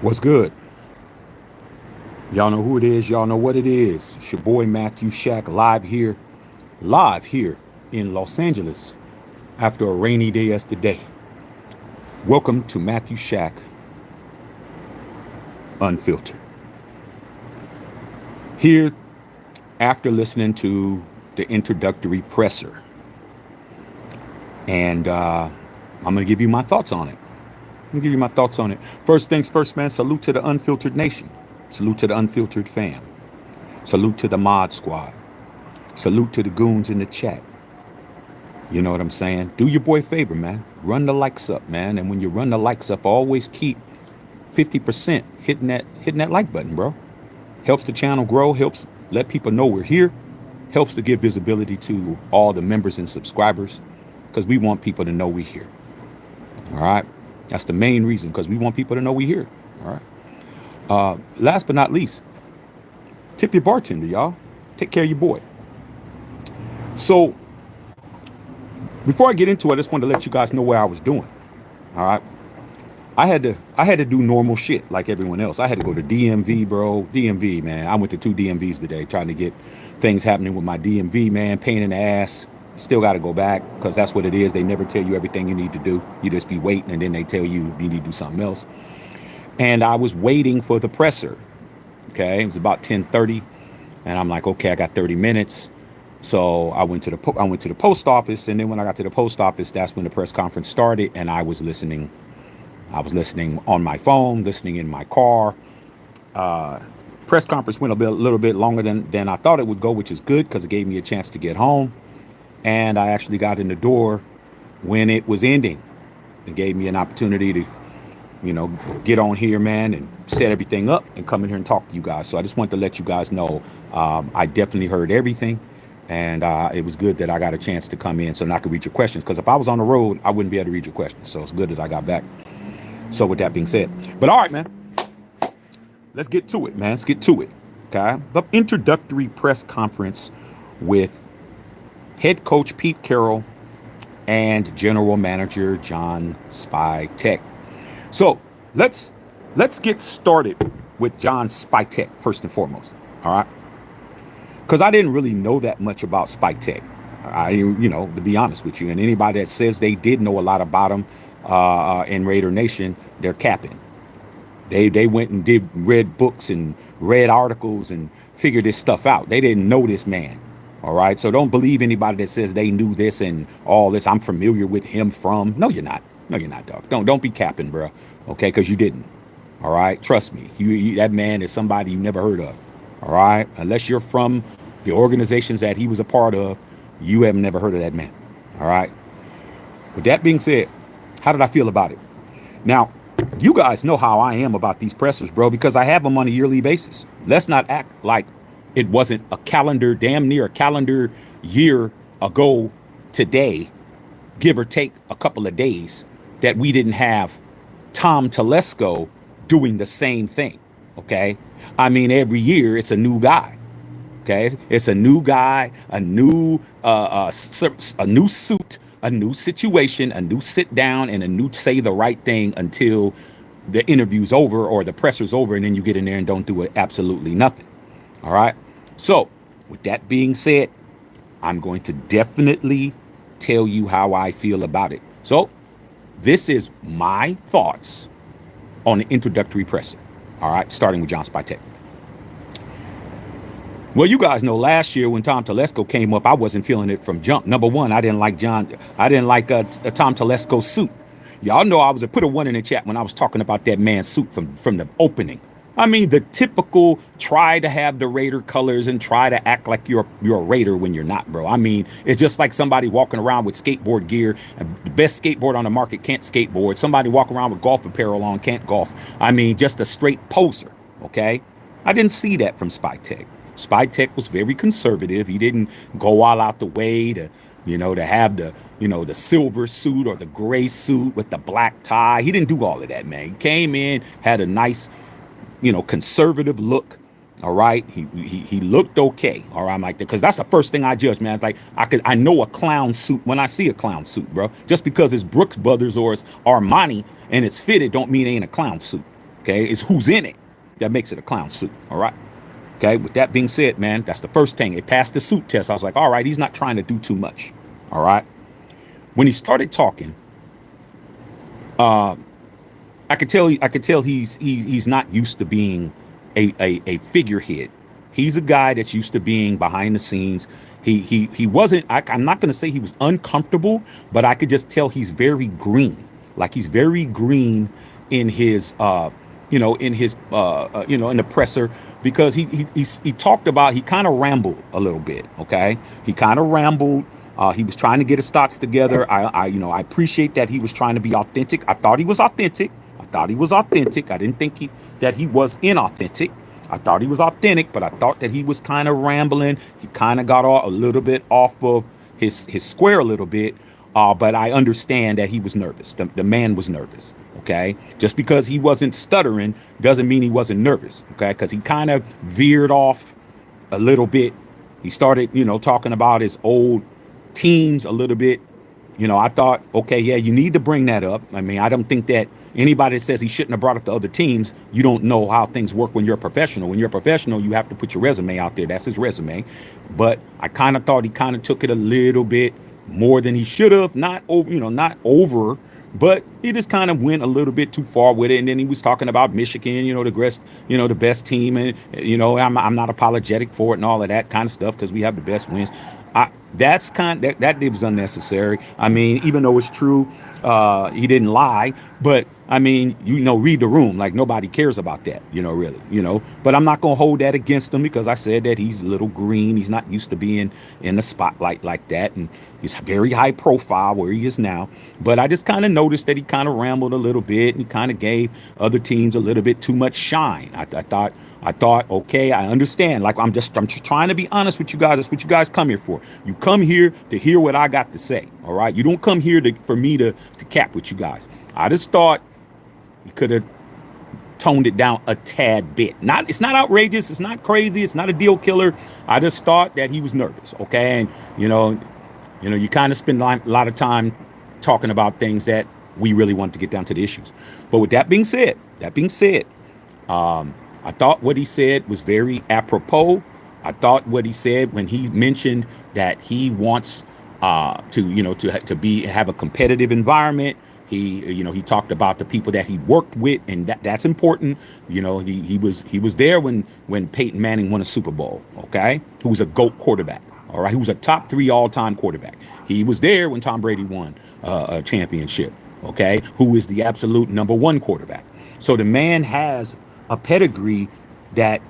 What's good? Y'all know who it is. Y'all know what it is. It's your boy Matthew Shack live here in Los Angeles after a rainy day as today. Welcome to Matthew Shack Unfiltered. Here after listening to the introductory presser. And I'm going to give you my thoughts on it. First things first, man. Salute to the Unfiltered Nation. Salute to the Unfiltered fam. Salute to the Mod Squad. Salute to the goons in the chat. You know what I'm saying? Do your boy a favor, man. Run the likes up, man. And when you run the likes up, always keep 50% hitting that like button, bro. Helps the channel grow, helps let people know we're here, helps to give visibility to all the members and subscribers, because we want people to know we're here. All right? That's the main reason, because we want people to know we're here. All right? Last but not least, tip your bartender, y'all. Take care of your boy. So, before I get into it, I just wanted to let you guys know what I was doing. All right? I had to do normal shit like everyone else. I had to go to DMV, bro. DMV, man. I went to 2 DMVs today trying to get things happening with my DMV, man. Pain in the ass. Still got to go back because that's what it is. They never tell you everything you need to do. You just be waiting and then they tell you you need to do something else. And I was waiting for the presser. Okay, it was about 10:30, and I'm like, okay, I got 30 minutes. So I went to the post office, and then when I got to the post office, that's when the press conference started, and I was listening. I was listening on my phone, listening in my car. Press conference went a little bit longer than I thought it would go, which is good because it gave me a chance to get home. And I actually got in the door when it was ending. It gave me an opportunity to, get on here, man, and set everything up and come in here and talk to you guys. So I just wanted to let you guys know I definitely heard everything. And it was good that I got a chance to come in so I could read your questions. Because if I was on the road, I wouldn't be able to read your questions. So it's good that I got back. So with that being said, but all right, man, let's get to it, man. Let's get to it. Okay. The introductory press conference with head coach Pete Carroll and general manager John Spytek. So let's get started with John Spytek first and foremost. All right. Because I didn't really know that much about Spytek. To be honest with you, and anybody that says they did know a lot about him in Raider Nation, they're capping. They went and read books and read articles and figured this stuff out. They didn't know this man. All right. So don't believe anybody that says they knew this and all this. I'm familiar with him from. No, you're not. No, you're not, dog. Don't be capping, bro. Okay. Because you didn't. All right. Trust me. That man is somebody you never heard of. All right. Unless you're from the organizations that he was a part of, you have never heard of that man. All right. With that being said, how did I feel about it? Now, you guys know how I am about these pressers, bro, because I have them on a yearly basis. Let's not act like it wasn't damn near a calendar year ago today, give or take a couple of days, that we didn't have Tom Telesco doing the same thing. Okay. I mean, every year it's a new guy. Okay. It's a new guy, a new suit, a new situation, a new sit down, and a new say the right thing until the interview's over or the presser's over, and then you get in there and don't do absolutely nothing. All right. So with that being said, I'm going to definitely tell you how I feel about it. So this is my thoughts on the introductory presser. All right. Starting with John Spytek. Well, you guys know last year when Tom Telesco came up, I wasn't feeling it from jump. Number one, I didn't like Tom Telesco's suit. Y'all know I put a 1 in the chat when I was talking about that man's suit from the opening. I mean, the typical try to have the Raider colors and try to act like you're a Raider when you're not, bro. I mean, it's just like somebody walking around with skateboard gear. The best skateboard on the market can't skateboard. Somebody walking around with golf apparel on can't golf. I mean, just a straight poser, okay? I didn't see that from Spytek. Spytek was very conservative. He didn't go all out the way to have the silver suit or the gray suit with the black tie. He didn't do all of that, man. He came in, had a nice, conservative look. All right. He looked okay. All right. I'm like that because that's the first thing I judge, man. It's like I know a clown suit when I see a clown suit, bro. Just because it's Brooks Brothers or it's Armani and it's fitted don't mean it ain't a clown suit. Okay, it's who's in it that makes it a clown suit. All right. Okay, with that being said, man, that's the first thing. It passed the suit test. I was like, all right, he's not trying to do too much. All right. When he started talking, I could tell he's not used to being a figurehead. He's a guy that's used to being behind the scenes. He wasn't. I'm not going to say he was uncomfortable, but I could just tell he's very green. Like he's very green in his in the presser, because he talked about, he kind of rambled a little bit. Okay, he kind of rambled. He was trying to get his thoughts together. I appreciate that he was trying to be authentic. I thought he was authentic. I didn't think that he was inauthentic. I thought he was authentic, but I thought that he was kind of rambling. He kind of got a little bit off of his square a little bit. But I understand that he was nervous. The man was nervous. Okay, just because he wasn't stuttering doesn't mean he wasn't nervous. Okay, because he kind of veered off a little bit. He started, talking about his old teams a little bit. I thought, okay, yeah, you need to bring that up. I mean, I don't think that anybody that says he shouldn't have brought up the other teams, you don't know how things work when you're a professional. When you're a professional, you have to put your resume out there. That's his resume. But I kind of thought he kind of took it a little bit more than he should have. Not over, but he just kind of went a little bit too far with it. And then he was talking about Michigan, the best team, and I'm not apologetic for it and all of that kind of stuff, because we have the best wins. That was unnecessary. I mean, even though it's true, he didn't lie, but I mean, read the room. Like, nobody cares about that, really, but I'm not going to hold that against him, because I said that he's a little green. He's not used to being in the spotlight like that. And he's very high profile where he is now. But I just kind of noticed that he kind of rambled a little bit, and he kind of gave other teams a little bit too much shine. I thought, okay, I understand. Like, I'm just trying to be honest with you guys. That's what you guys come here for. You come here to hear what I got to say. All right. You don't come here for me to cap with you guys. I just thought you could have toned it down a tad bit. It's not outrageous. It's not crazy. It's not a deal killer. I just thought that he was nervous. Okay. And, you kind of spend a lot of time talking about things that we really want to get down to the issues. But with that being said, I thought what he said was very apropos. I thought what he said when he mentioned that he wants to have a competitive environment. He talked about the people that he worked with, and that's important. He was there when Peyton Manning won a Super Bowl. Okay, who was a GOAT quarterback. All right, who was a top 3 all-time quarterback. He was there when Tom Brady won a championship. Okay, who is the absolute number 1 quarterback. So the man has a pedigree that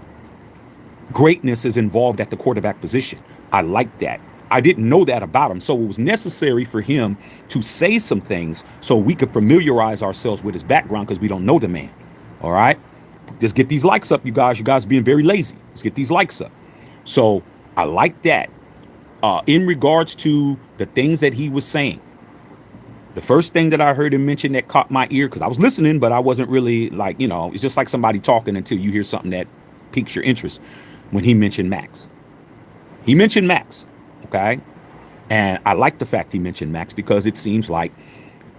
greatness is involved at the quarterback position. I like that. I didn't know that about him. So it was necessary for him to say some things so we could familiarize ourselves with his background, because we don't know the man. All right. Just get these likes up, you guys. You guys being very lazy. Let's get these likes up. So I like that. In regards to the things that he was saying, the first thing that I heard him mention that caught my ear, because I was listening, but I wasn't really it's just like somebody talking until you hear something that piques your interest. When he mentioned Maxx. Okay. And I like the fact he mentioned Maxx, because it seems like,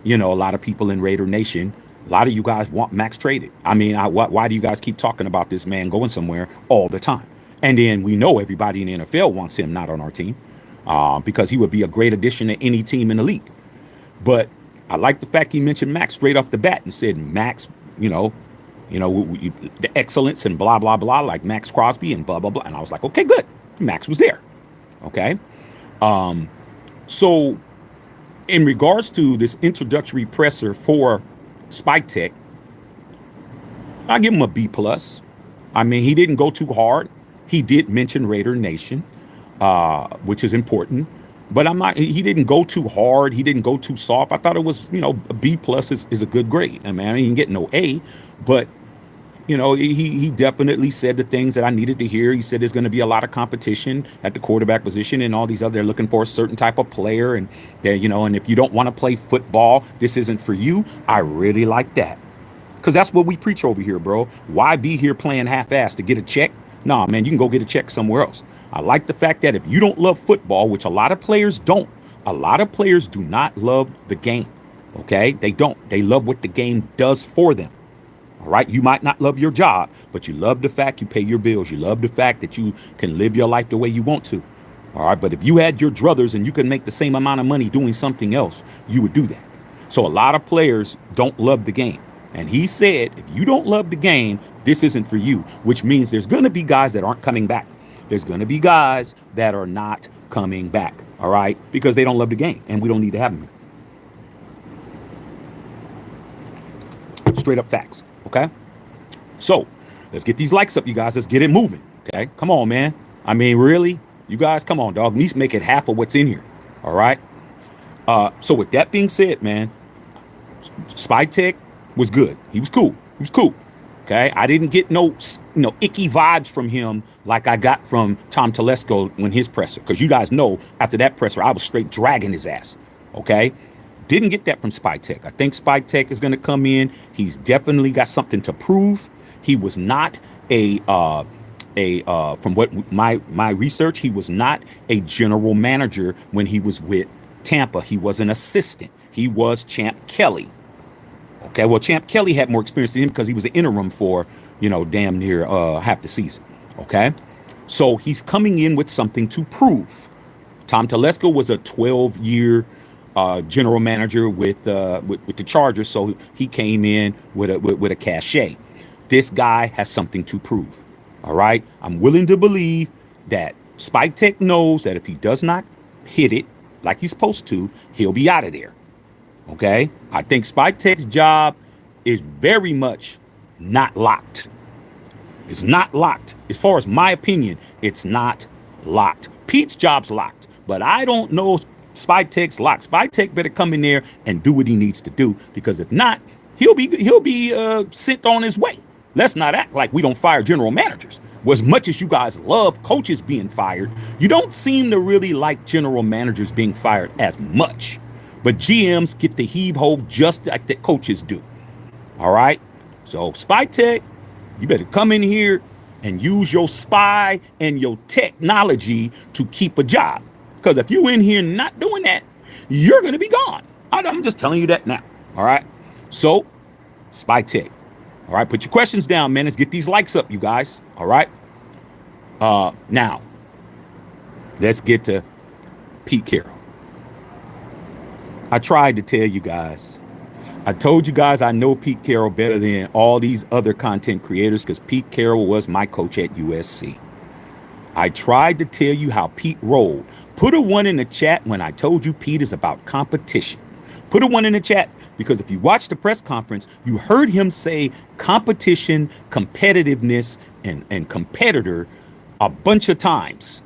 a lot of people in Raider Nation, a lot of you guys want Maxx traded. I mean, why do you guys keep talking about this man going somewhere all the time? And then we know everybody in the NFL wants him not on our team, because he would be a great addition to any team in the league. But I like the fact he mentioned Maxx straight off the bat and said Maxx, the excellence and blah, blah, blah, like Maxx Crosby and blah, blah, blah. And I was like, okay, good. Maxx was there. Okay. So in regards to this introductory presser for Spytek, I give him a B+. I mean, he didn't go too hard. He did mention Raider Nation, which is important. But he didn't go too hard. He didn't go too soft. I thought it was, a B+ is a good grade. I mean, I didn't get no A, but, he definitely said the things that I needed to hear. He said there's going to be a lot of competition at the quarterback position and all these other, they're looking for a certain type of player. And and if you don't want to play football, this isn't for you. I really like that, because that's what we preach over here, bro. Why be here playing half-ass to get a check? Nah, man, you can go get a check somewhere else. I like the fact that if you don't love football, which a lot of players don't, a lot of players do not love the game. Okay, they don't. They love what the game does for them. All right. You might not love your job, but you love the fact you pay your bills. You love the fact that you can live your life the way you want to. All right. But if you had your druthers and you could make the same amount of money doing something else, you would do that. So a lot of players don't love the game. And he said, if you don't love the game, this isn't for you, which means there's going to be guys that aren't coming back. There's going to be guys that are not coming back. All right. Because they don't love the game and we don't need to have them. Straight up facts. Okay. So let's get these likes up, you guys. Let's get it moving. Okay. Come on, man. I mean, really? You guys, come on, dog. At least make it half of what's in here. All right. So with that being said, man, Spytek was good. He was cool. He was cool. Okay. I didn't get no icky vibes from him like I got from Tom Telesco when his presser. Because you guys know after that presser, I was straight dragging his ass. Okay. Didn't get that from Spytek. I think Spytek is going to come in. He's definitely got something to prove. He was not from what my research, he was not a general manager when he was with Tampa. He was an assistant. He was Champ Kelly. Okay, well, Champ Kelly had more experience than him because he was the interim for, damn near half the season. Okay, so he's coming in with something to prove. Tom Telesco was a 12-year general manager with the Chargers, so he came in with a cachet. This guy has something to prove. All right, I'm willing to believe that Spytek knows that if he does not hit it like he's supposed to, he'll be out of there. Okay, I think Spytek's job is very much not locked. It's not locked. As far as my opinion, it's not locked. Pete's job's locked, but I don't know if Spytek's locked. Spytek better come in there and do what he needs to do, because if not, he'll be sent on his way. Let's not act like we don't fire general managers. Well, as much as you guys love coaches being fired, you don't seem to really like general managers being fired as much. But GMs get the heave-ho just like the coaches do. All right? So Spytek, you better come in here and use your spy and your technology to keep a job. Because if you in here not doing that, you're going to be gone. I'm just telling you that now. All right? So, Spytek. All right? Put your questions down, man. Let's get these likes up, you guys. All right? Now, let's get to Pete Carroll. I tried to tell you guys. I told you guys I know Pete Carroll better than all these other content creators because Pete Carroll was my coach at USC. I tried to tell you how Pete rolled. Put a 1 in the chat when I told you Pete is about competition. Put a 1 in the chat because if you watched the press conference, you heard him say competition, competitiveness, and competitor a bunch of times.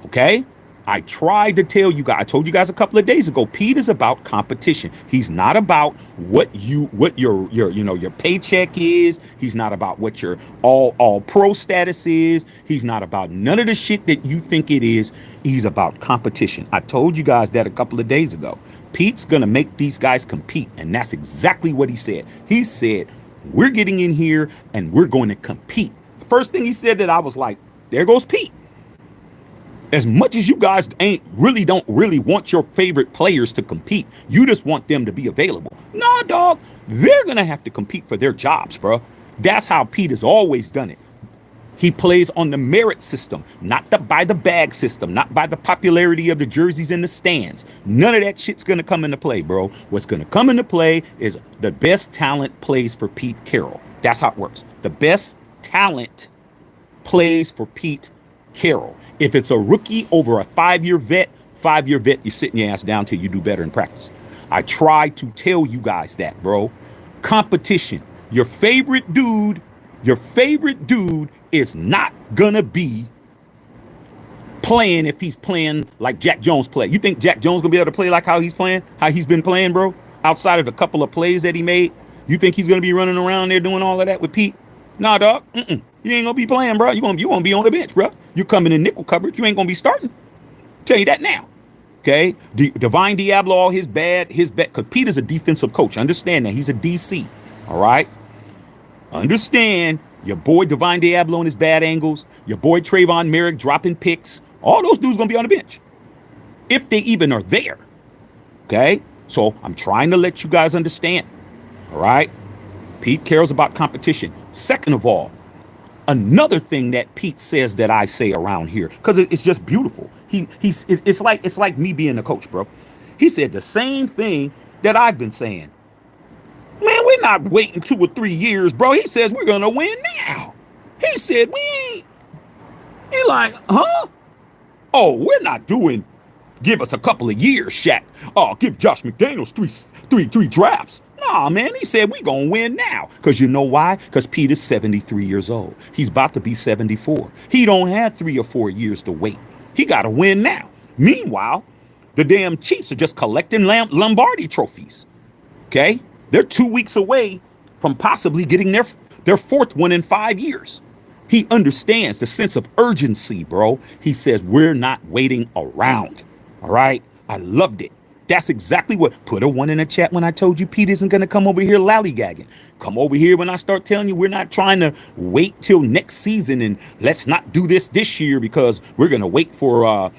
Okay? I tried to tell you guys, I told you guys a couple of days ago, Pete is about competition. He's not about what your paycheck is. He's not about what your all pro status is. He's not about none of the shit that you think it is. He's about competition. I told you guys that a couple of days ago. Pete's going to make these guys compete. And that's exactly what he said. He said, we're getting in here and we're going to compete. The first thing he said that I was like, there goes Pete. As much as you guys don't really want your favorite players to compete, you just want them to be available. Nah, dog, they're going to have to compete for their jobs, bro. That's how Pete has always done it. He plays on the merit system, not by the bag system, not by the popularity of the jerseys in the stands. None of that shit's going to come into play, bro. What's going to come into play is the best talent plays for Pete Carroll. That's how it works. The best talent plays for Pete Carroll. If it's a rookie over a 5-year vet, you're sitting your ass down till you do better in practice. I try to tell you guys that, bro. Competition. Your favorite dude is not gonna be playing if he's playing like Jack Jones play. You think Jack Jones gonna be able to play like how he's been playing, bro? Outside of a couple of plays that he made, you think he's gonna be running around there doing all of that with Pete? Nah, dog. You ain't gonna be playing, bro. You gonna be on the bench, bro. You coming in nickel coverage. You ain't gonna be starting. Tell you that now. Okay. Divine Diablo, all his bad, because Pete is a defensive coach. Understand that. He's a DC. All right. Understand your boy Divine Diablo and his bad angles. Your boy Trayvon Merrick dropping picks. All those dudes gonna be on the bench. If they even are there. Okay. So I'm trying to let you guys understand. All right. Pete cares about competition. Second of all, another thing that Pete says that I say around here, because it's just beautiful. It's like me being a coach, bro. He said the same thing that I've been saying. Man, we're not waiting 2 or 3 years, bro. He says we're gonna win now. He said we ain't. He like, huh? Oh, we're not doing. Give us a couple of years, Shaq. Oh, give Josh McDaniels three drafts. Nah, man. He said we gonna win now. Cause you know why? Cause Pete is 73 years old. He's about to be 74. He don't have 3 or 4 years to wait. He gotta win now. Meanwhile, the damn Chiefs are just collecting Lombardi trophies. Okay, they're 2 weeks away from possibly getting their fourth one in 5 years. He understands the sense of urgency, bro. He says we're not waiting around. All right. I loved it. That's exactly what. Put a 1 in the chat when I told you Pete isn't going to come over here lollygagging. Come over here when I start telling you we're not trying to wait till next season and let's not do this year because we're going to wait for,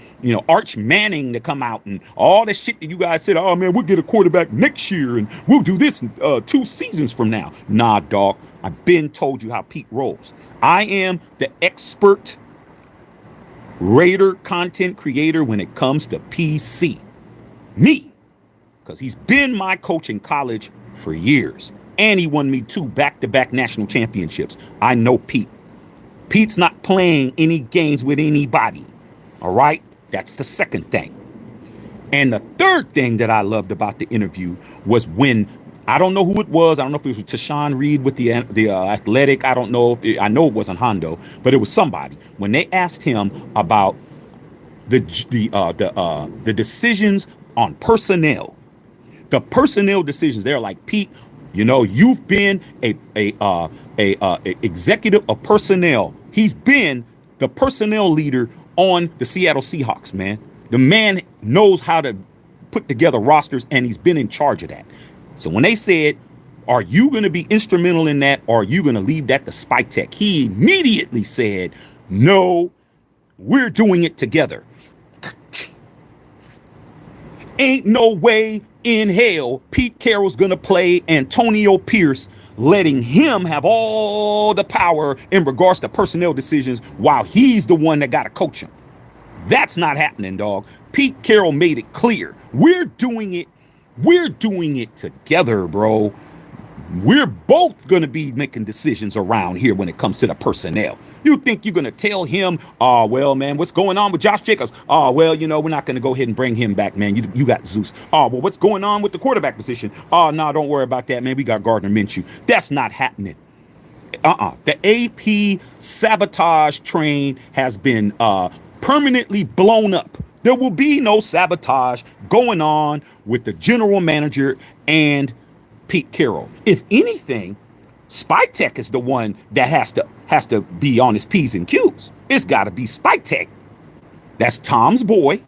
Arch Manning to come out and all the shit that you guys said. Oh, man, we'll get a quarterback next year and we'll do this 2 seasons from now. Nah, dog. I've been told you how Pete rolls. I am the expert Raider content creator when it comes to PC. Me. Because he's been my coach in college for years. And he won me 2 back-to-back national championships. I know Pete. Pete's not playing any games with anybody. All right? That's the second thing. And the third thing that I loved about the interview was when, I don't know who it was. I don't know if it was Tashawn Reed with the Athletic. I don't know I know it wasn't Hondo, but it was somebody. When they asked him about the decisions on personnel, the personnel decisions, they're like, Pete, you've been a executive of personnel. He's been the personnel leader on the Seattle Seahawks, man. The man knows how to put together rosters, and he's been in charge of that. So when they said, are you going to be instrumental in that, or are you going to leave that to Spytek? He immediately said, no, we're doing it together. Ain't no way in hell Pete Carroll's going to play Antonio Pierce, letting him have all the power in regards to personnel decisions while he's the one that got to coach him. That's not happening, dog. Pete Carroll made it clear. We're doing it together, bro. We're both going to be making decisions around here when it comes to the personnel. You think you're going to tell him, oh, well, man, what's going on with Josh Jacobs? Oh, well, we're not going to go ahead and bring him back, man. You got Zeus. Oh, well, what's going on with the quarterback position? Oh, no, don't worry about that, man. We got Gardner Minshew. That's not happening. The AP sabotage train has been permanently blown up. There will be no sabotage going on with the general manager and Pete Carroll. If anything, Spytek is the one that has to be on his P's and Q's. It's got to be Spytek. That's Tom's boy.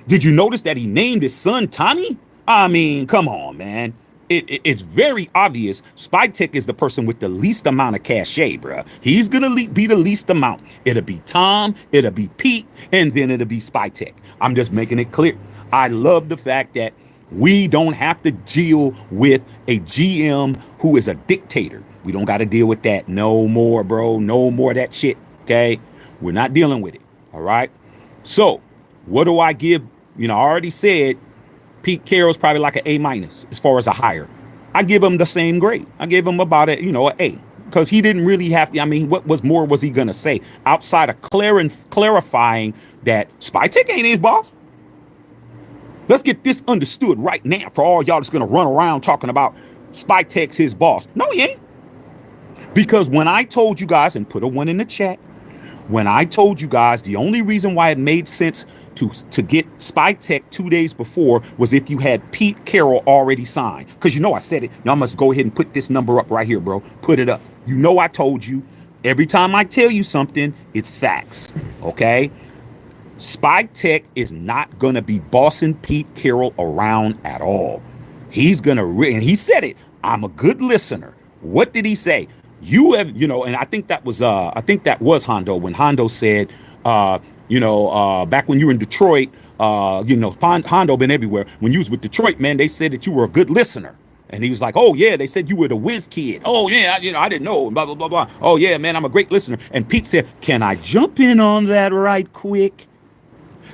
Did you notice that he named his son Tommy? I mean, come on, man. It's very obvious Spytek is the person with the least amount of cachet, bruh. He's going to be the least amount. It'll be Tom, it'll be Pete, and then it'll be Spytek. I'm just making it clear. I love the fact that we don't have to deal with a GM who is a dictator. We don't got to deal with that no more, bro. No more of that shit, okay? We're not dealing with it, all right? So what do I give? I already said Pete Carroll's probably like an A- as far as a hire. I give him the same grade. I give him about an A, because he didn't really have to. I mean, what more was he going to say outside of clarifying that Spytek ain't his boss? Let's get this understood right now for all y'all that's going to run around talking about Spytek's his boss. No, he ain't. Because when I told you guys, and put a 1 in the chat, when I told you guys the only reason why it made sense to get Spytek 2 days before was if you had Pete Carroll already signed. Because I said it. Y'all must go ahead and put this number up right here, bro. Put it up. I told you. Every time I tell you something, it's facts. Okay? Spytek is not going to be bossing Pete Carroll around at all. He's going to, and he said it, I'm a good listener. What did he say? You have, and I think that was Hondo, when Hondo said, back when you were in Detroit, Hondo been everywhere. When you was with Detroit, man, they said that you were a good listener. And he was like, oh, yeah, they said you were the whiz kid. Oh, yeah, I didn't know, blah, blah, blah, blah. Oh, yeah, man, I'm a great listener. And Pete said, can I jump in on that right quick?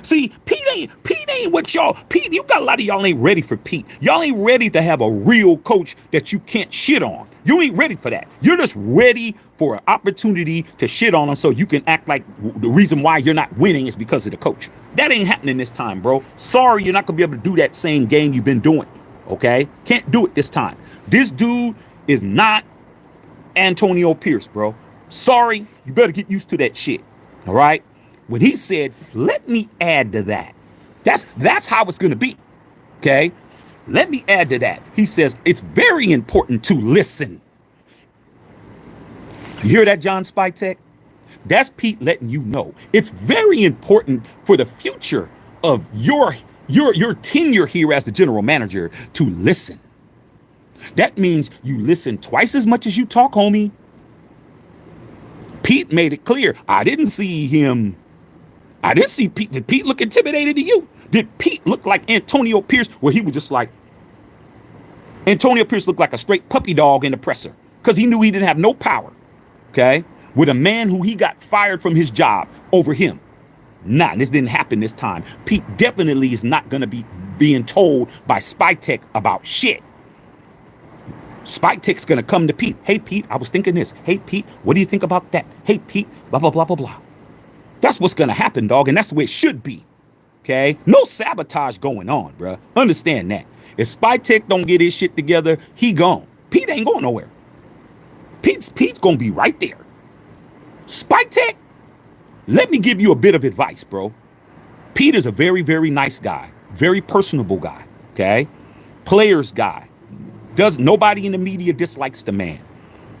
See, Pete ain't what y'all, Pete, you got a lot of y'all ain't ready for Pete. Y'all ain't ready to have a real coach that you can't shit on. You ain't ready for that. You're just ready for an opportunity to shit on them so you can act like the reason why you're not winning is because of the coach. That ain't happening this time, bro. Sorry, you're not going to be able to do that same game you've been doing, okay? Can't do it this time. This dude is not Antonio Pierce, bro. Sorry, you better get used to that shit, all right? When he said, let me add to that, that's how it's going to be, okay? Let me add to that. He says, it's very important to listen. You hear that, John Spytek? That's Pete letting you know. It's very important for the future of your tenure here as the general manager to listen. That means you listen twice as much as you talk, homie. Pete made it clear. I didn't see Pete. Did Pete look intimidated to you? Did Pete look like Antonio Pierce, where he was just like, Antonio Pierce looked like a straight puppy dog in the presser because he knew he didn't have no power, okay, with a man who he got fired from his job over him. Nah, this didn't happen this time. Pete definitely is not going to be being told by Spytek about shit. Spytek's going to come to Pete. Hey, Pete, I was thinking this. Hey, Pete, what do you think about that? Hey, Pete, blah, blah, blah, blah, blah. That's what's going to happen, dog, and that's the way it should be, okay? No sabotage going on, bruh. Understand that. If Spytek don't get his shit together, he gone. Pete ain't going nowhere. Pete's going to be right there. Spytek, let me give you a bit of advice, bro. Pete is a very, very nice guy, very personable guy, okay? Players guy. Nobody in the media dislikes the man.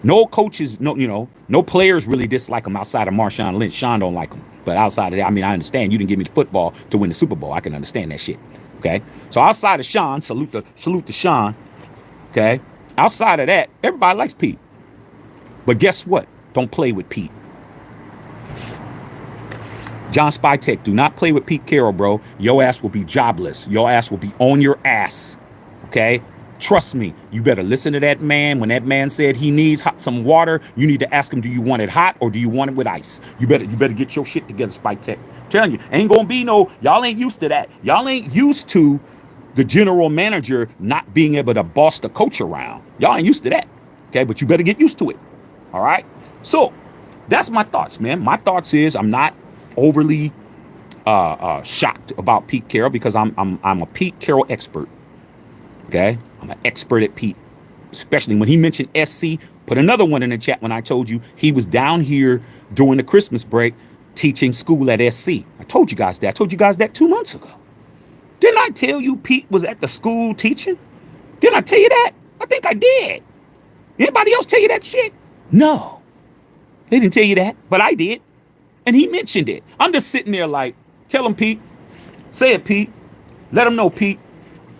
No coaches, no players really dislike him outside of Marshawn Lynch. Sean don't like him. But outside of that, I mean, I understand you didn't give me the football to win the Super Bowl. I can understand that shit. Okay. So outside of Sean, salute to Sean. Okay. Outside of that, everybody likes Pete. But guess what? Don't play with Pete. John Spytek, do not play with Pete Carroll, bro. Your ass will be jobless. Your ass will be on your ass. Okay. Trust me, you better listen to that man. When that man said he needs some water, you need to ask him, do you want it hot or do you want it with ice? You better get your shit together, Spytek. Telling you, ain't gonna be y'all ain't used to that. Y'all ain't used to the general manager not being able to boss the coach around. Y'all ain't used to that. Okay, but you better get used to it. All right. So that's my thoughts, man. My thoughts is I'm not overly shocked about Pete Carroll because I'm a Pete Carroll expert. Okay, I'm an expert at Pete, especially when he mentioned SC. Put another one in the chat when I told you he was down here during the Christmas break teaching school at SC. I told you guys that. I told you guys that 2 months ago. Didn't I tell you Pete was at the school teaching? Didn't I tell you that? I think I did. Anybody else tell you that shit? No. They didn't tell you that, but I did. And he mentioned it. I'm just sitting there like, tell him, Pete. Say it, Pete. Let him know, Pete.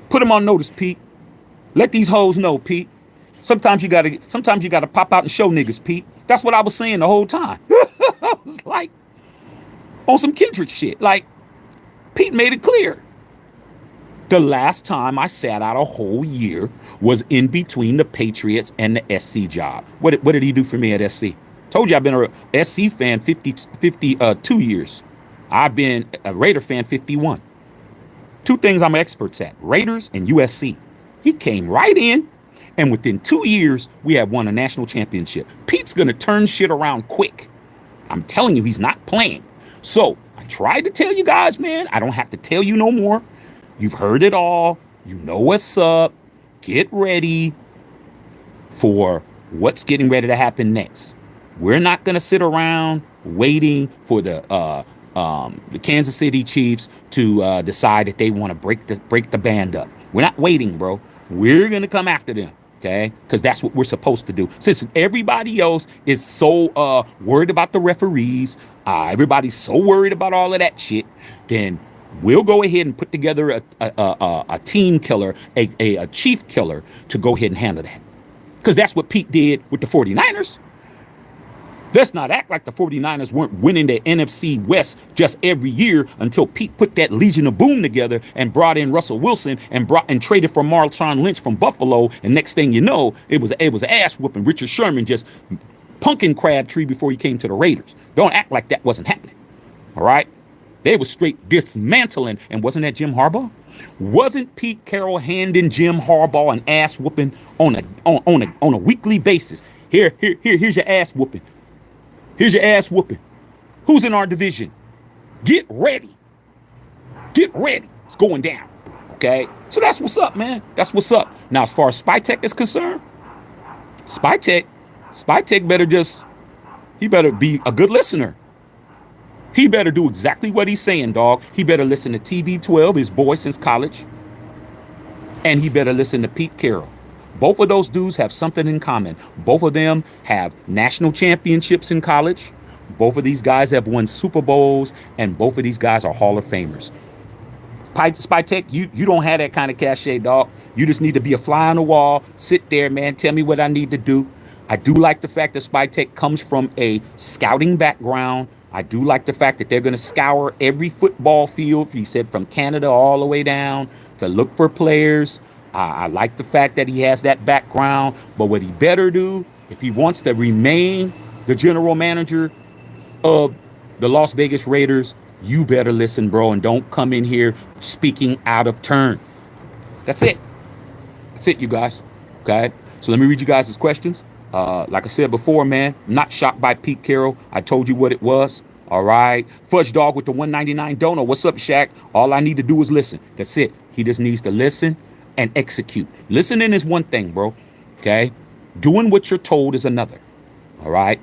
Put him on notice, Pete. Let these hoes know, Pete. Sometimes you gotta pop out and show niggas, Pete. That's what I was saying the whole time. I was like, on some Kendrick shit. Like, Pete made it clear. The last time I sat out a whole year was in between the Patriots and the SC job. What did he do for me at SC? Told you I've been a SC fan 52 years. I've been a Raider fan 51. Two things I'm experts at, Raiders and USC. He came right in, and within 2 years, we have won a national championship. Pete's going to turn shit around quick. I'm telling you, he's not playing. So I tried to tell you guys, man, I don't have to tell you no more. You've heard it all. You know what's up. Get ready for what's getting ready to happen next. We're not going to sit around waiting for the Kansas City Chiefs to decide that they want to break the band up. We're not waiting, bro. We're going to come after them, okay? Because that's what we're supposed to do. Since everybody else is so worried about the referees, everybody's so worried about all of that shit, then we'll go ahead and put together a team killer, a chief killer to go ahead and handle that. Because that's what Pete did with the 49ers. Let's not act like the 49ers weren't winning the NFC West just every year until Pete put that Legion of Boom together and brought in Russell Wilson and traded for Marshawn Lynch from Buffalo. And next thing you know, it was an ass whooping. Richard Sherman just punking Crabtree before he came to the Raiders. Don't act like that wasn't happening. All right? They were straight dismantling. And wasn't that Jim Harbaugh? Wasn't Pete Carroll handing Jim Harbaugh an ass whooping on a weekly basis? Here's your ass whooping. Here's your ass whooping. Who's in our division? Get ready. Get ready. It's going down. Okay? So that's what's up, man. That's what's up. Now, as far as Spytek is concerned, Spytek he better be a good listener. He better do exactly what he's saying, dog. He better listen to TB12, his boy since college. And he better listen to Pete Carroll. Both of those dudes have something in common. Both of them have national championships in college. Both of these guys have won Super Bowls, and both of these guys are Hall of Famers. Spytek, you don't have that kind of cachet, dog. You just need to be a fly on the wall, sit there, man, tell me what I need to do. I do like the fact that Spytek comes from a scouting background. I do like the fact that they're going to scour every football field, he said, from Canada all the way down to look for players. I like the fact that he has that background. But what he better do, if he wants to remain the general manager of the Las Vegas Raiders, you better listen, bro, and don't come in here speaking out of turn. That's it. That's it, you guys. Okay? So let me read you guys' questions. Like I said before, man, I'm not shocked by Pete Carroll. I told you what it was. All right. Fudge Dog with the 199 donor. What's up, Shaq? All I need to do is listen. That's it. He just needs to listen and execute. Listening is one thing, bro. Okay? Doing what you're told is another. All right?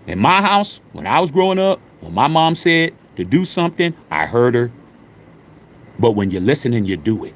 In my house, when I was growing up, when my mom said to do something, I heard her. But when you're listening, you do it.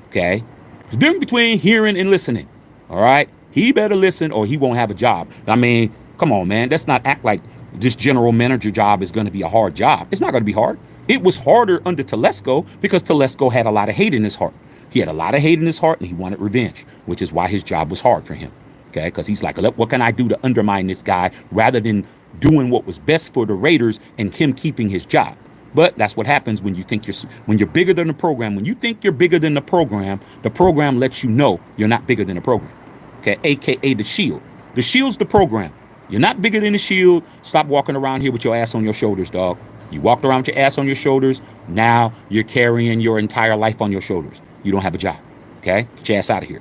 Okay? There's a difference between hearing and listening. All right? He better listen or he won't have a job. I mean, come on, man. Let's not act like this general manager job is going to be a hard job. It's not going to be hard. It was harder under Telesco because Telesco had a lot of hate in his heart. He had a lot of hate in his heart and he wanted revenge, which is why his job was hard for him. Okay? Because he's like, what can I do to undermine this guy rather than doing what was best for the Raiders and him keeping his job? But that's what happens when you think when you're bigger than the program. When you think you're bigger than the program lets you know you're not bigger than the program. Okay, AKA the shield. The shield's the program. You're not bigger than the shield. Stop walking around here with your ass on your shoulders, dog. You walked around with your ass on your shoulders. Now you're carrying your entire life on your shoulders. You don't have a job. Okay? Get your ass out of here.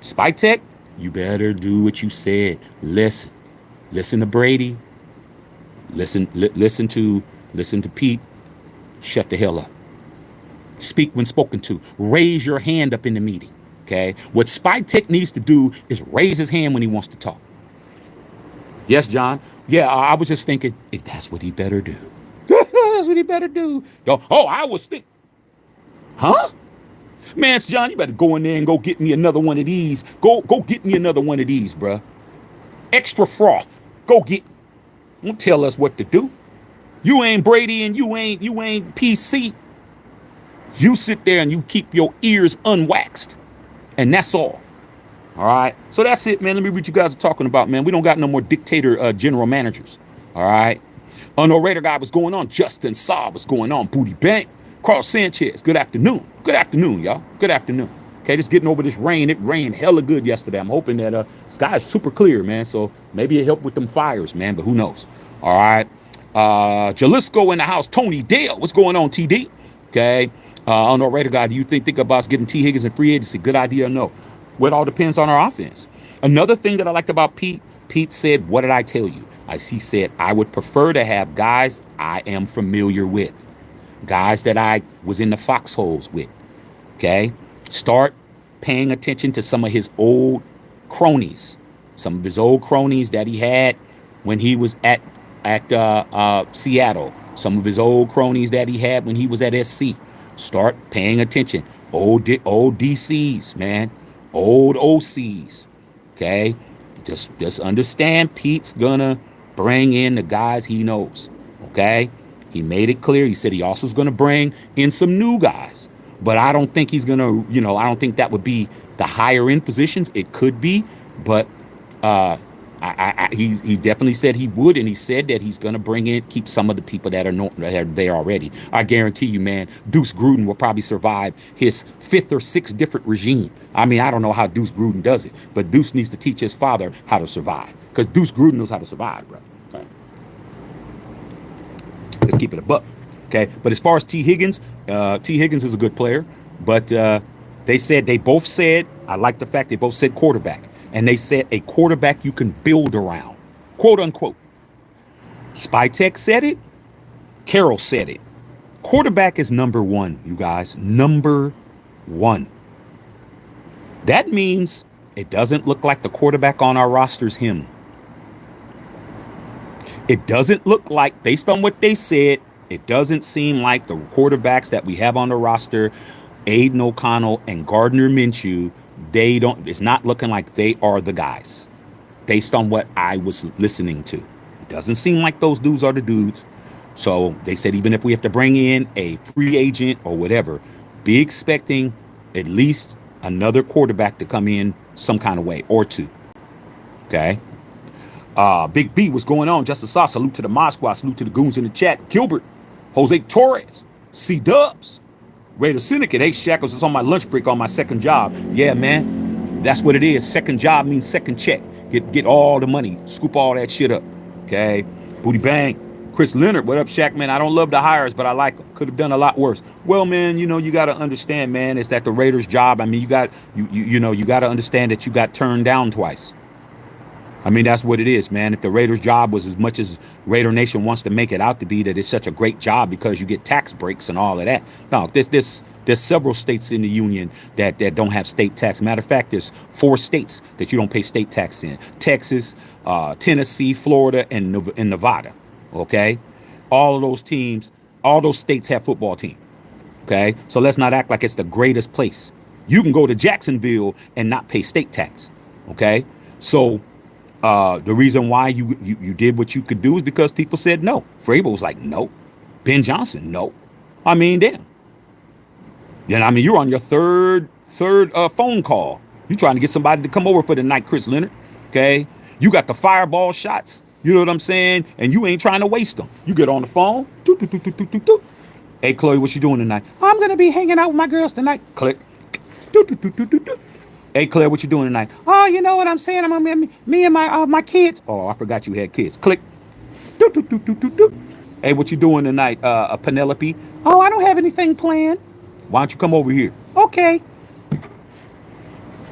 Spytek, you better do what you said. Listen. Listen to Brady. Listen to Pete. Shut the hell up. Speak when spoken to. Raise your hand up in the meeting. Okay? What Spytek needs to do is raise his hand when he wants to talk. Yes, John. Yeah, I was just thinking, that's what he better do. That's what he better do. Oh, I was thinking. Huh? Man, John, you better go in there and go get me another one of these. Go get me another one of these, bruh. Extra froth. Go get. Don't tell us what to do. You ain't Brady and you ain't PC. You sit there and you keep your ears unwaxed. And that's all. All right. So that's it, man. Let me read what you guys are talking about, man. We don't got no more dictator general managers. All right. Unknown Raider guy, what's going on? Justin Saab, what's going on? Booty Bank. Carl Sanchez, good afternoon. Good afternoon, y'all. Good afternoon. Okay, just getting over this rain. It rained hella good yesterday. I'm hoping that sky is super clear, man. So maybe it helped with them fires, man. But who knows? All right. Jalisco in the house. Tony Dale, what's going on, TD? Okay. Unknown Raider guy, do you think about us getting T. Higgins in free agency? Good idea or no? Well, it all depends on our offense. Another thing that I liked about Pete said, what did I tell you? He said, I would prefer to have guys I am familiar with. Guys that I was in the foxholes with. Okay? Start paying attention to some of his old cronies. Some of his old cronies that he had when he was at Seattle. Some of his old cronies that he had when he was at SC. Start paying attention. Old DCs, man. Old OCs. Okay? Just understand Pete's gonna bring in the guys he knows. Okay? He made it clear. He said he also is gonna bring in some new guys. But I don't think he's gonna, I don't think that would be the higher end positions. It could be, but He definitely said he would, and he said that he's going to keep some of the people that are there already. I guarantee you, man, Deuce Gruden will probably survive his 5th or 6th different regime. I mean, I don't know how Deuce Gruden does it, but Deuce needs to teach his father how to survive, because Deuce Gruden knows how to survive, bro. Okay. Let's keep it a buck. Okay, but as far as T. Higgins is a good player, but they both said, I like the fact they both said quarterback, and they said a quarterback you can build around, quote unquote. Spytek said it. Carroll said it. Quarterback is number one, you guys. Number one. That means it doesn't look like the quarterback on our roster's him. It doesn't look like, based on what they said, it doesn't seem like the quarterbacks that we have on the roster, Aiden O'Connell and Gardner Minshew, it's not looking like they are the guys, based on what I was listening to. It doesn't seem like those dudes are the dudes. So they said, even if we have to bring in a free agent or whatever, be expecting at least another quarterback to come in some kind of way, or two. Okay. Big B, what's going on? Just a saw. Salute to the Mod Squad. Salute to the goons in the chat. Gilbert, Jose Torres, C Dubs, Raider Syndicate. Hey, Shackles, it's on my lunch break on my second job. Yeah, man, that's what it is. Second job means second check. Get all the money. Scoop all that shit up. Okay. Booty bang. Chris Leonard, what up, Shaq, man? I don't love the hires, but I like them. Could have done a lot worse. Well, man, you got to understand, man, is that the Raiders' job. I mean, you got to understand that you got turned down twice. I mean, that's what it is, man. If the Raiders' job was as much as Raider Nation wants to make it out to be, that it's such a great job because you get tax breaks and all of that. No, there's several states in the union that don't have state tax. Matter of fact, there's 4 states that you don't pay state tax in: Texas, Tennessee, Florida, and Nevada. Okay, all of those teams, all those states have football teams. Okay, so let's not act like it's the greatest place. You can go to Jacksonville and not pay state tax. Okay, so. The reason why you did what you could do is because people said no. Vrabel was like, no. Ben Johnson, no. I mean, damn. Then, I mean, you're on your third phone call. You're trying to get somebody to come over for the night, Chris Leonard. Okay? You got the fireball shots. You know what I'm saying? And you ain't trying to waste them. You get on the phone. Doo, doo, doo, doo, doo, doo, doo. Hey, Chloe, what you doing tonight? I'm going to be hanging out with my girls tonight. Click. Doo, doo, doo, doo, doo, doo. Hey, Claire, what you doing tonight? Oh, you know what I'm saying? Me and my kids. Oh, I forgot you had kids. Click. Do, do, do, do, do, do. Hey, what you doing tonight, Penelope? Oh, I don't have anything planned. Why don't you come over here? Okay.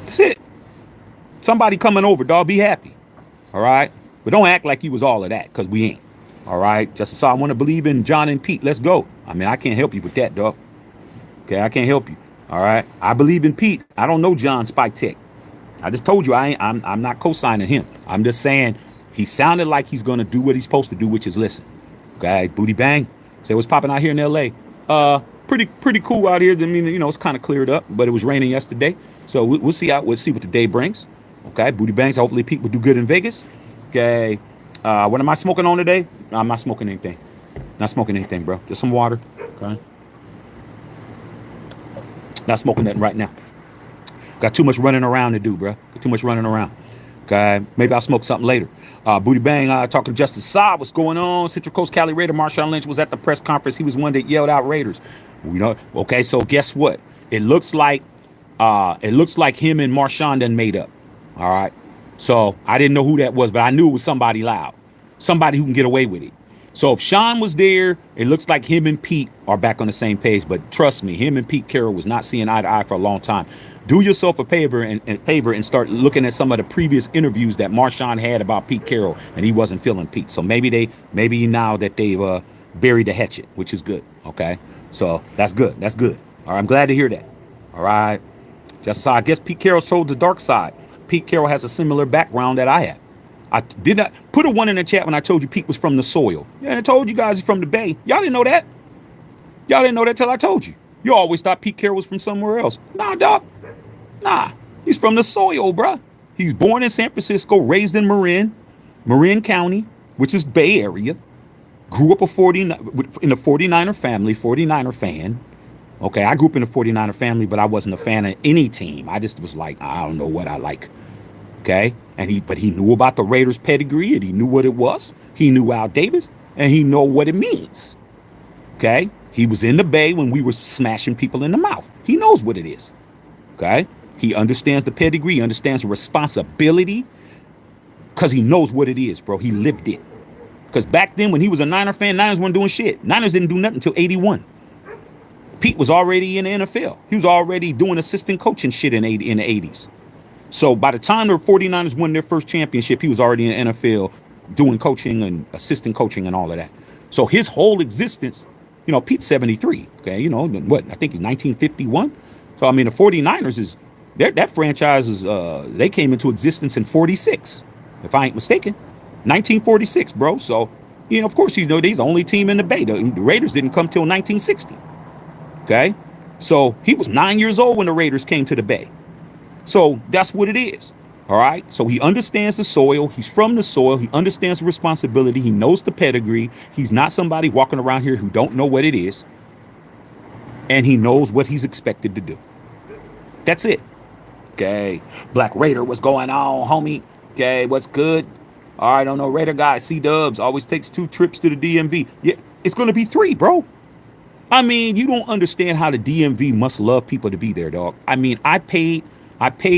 That's it. Somebody coming over, dog. Be happy. All right? But don't act like you was all of that, because we ain't. All right? Just so I want to believe in John and Pete. Let's go. I mean, I can't help you with that, dog. Okay, I can't help you. All right. I believe in Pete. I don't know John Spytek. I just told you I'm not co-signing him. I'm just saying he sounded like he's going to do what he's supposed to do, which is listen. Okay. Booty bang. Say what's popping out here in LA. Pretty cool out here. I mean, it's kind of cleared up, but it was raining yesterday. So we'll see what the day brings. Okay. Booty bangs. Hopefully Pete will do good in Vegas. Okay. What am I smoking on today? No, I'm not smoking anything. Not smoking anything, bro. Just some water. Okay. Not smoking nothing right now. Got too much running around to do, bro. Got too much running around. Okay, maybe I'll smoke something later. Booty bang, talking to Justice Saab. What's going on? Central Coast Cali Raider Marshawn Lynch was at the press conference. He was one that yelled out Raiders. Okay, so guess what? It looks like him and Marshawn done made up. All right. So I didn't know who that was, but I knew it was somebody loud, somebody who can get away with it. So if Sean was there, it looks like him and Pete are back on the same page. But trust me, him and Pete Carroll was not seeing eye to eye for a long time. Do yourself a favor and start looking at some of the previous interviews that Marshawn had about Pete Carroll, and he wasn't feeling Pete. So maybe now that they've buried the hatchet, which is good. Okay, so that's good. That's good. All right, I'm glad to hear that. All right, just so I guess Pete Carroll showed the dark side. Pete Carroll has a similar background that I have. I did not put a 1 in the chat when I told you Pete was from the soil. Yeah, and I told you guys he's from the Bay. Y'all didn't know that. Y'all didn't know that till I told you. You always thought Pete Carroll was from somewhere else. Nah, dog. Nah, he's from the soil, bruh. He's born in San Francisco, raised in Marin County, which is Bay Area. Grew up in the 49er family, 49er fan. Okay, I grew up in the 49er family, but I wasn't a fan of any team. I just was like, I don't know what I like. Okay. But he knew about the Raiders pedigree, and he knew what it was. He knew Al Davis, and he know what it means. Okay. He was in the Bay when we were smashing people in the mouth. He knows what it is. Okay. He understands the pedigree, he understands the responsibility, because he knows what it is, bro. He lived it. Because back then, when he was a Niner fan, Niners weren't doing shit. Niners didn't do nothing until 81. Pete was already in the NFL. He was already doing assistant coaching shit in the 80s. So by the time the 49ers won their first championship, he was already in the NFL doing coaching and assistant coaching and all of that. So his whole existence, Pete's 73, okay? I think he's 1951. So, I mean, the 49ers is, that franchise is, they came into existence in 46, if I ain't mistaken. 1946, bro. So, of course, he's the only team in the Bay. The Raiders didn't come till 1960. Okay? So he was 9 years old when the Raiders came to the Bay. So that's what it is. All right? So he understands the soil. He's from the soil. He understands the responsibility. He knows the pedigree. He's not somebody walking around here who don't know what it is. And he knows what he's expected to do. That's it. Okay? Black Raider, what's going on, homie? Okay, what's good? All right, I don't know. Raider guy, C-Dubs, always takes 2 trips to the DMV. Yeah, it's going to be 3, bro. I mean, you don't understand how the DMV must love people to be there, dog. I mean, I paid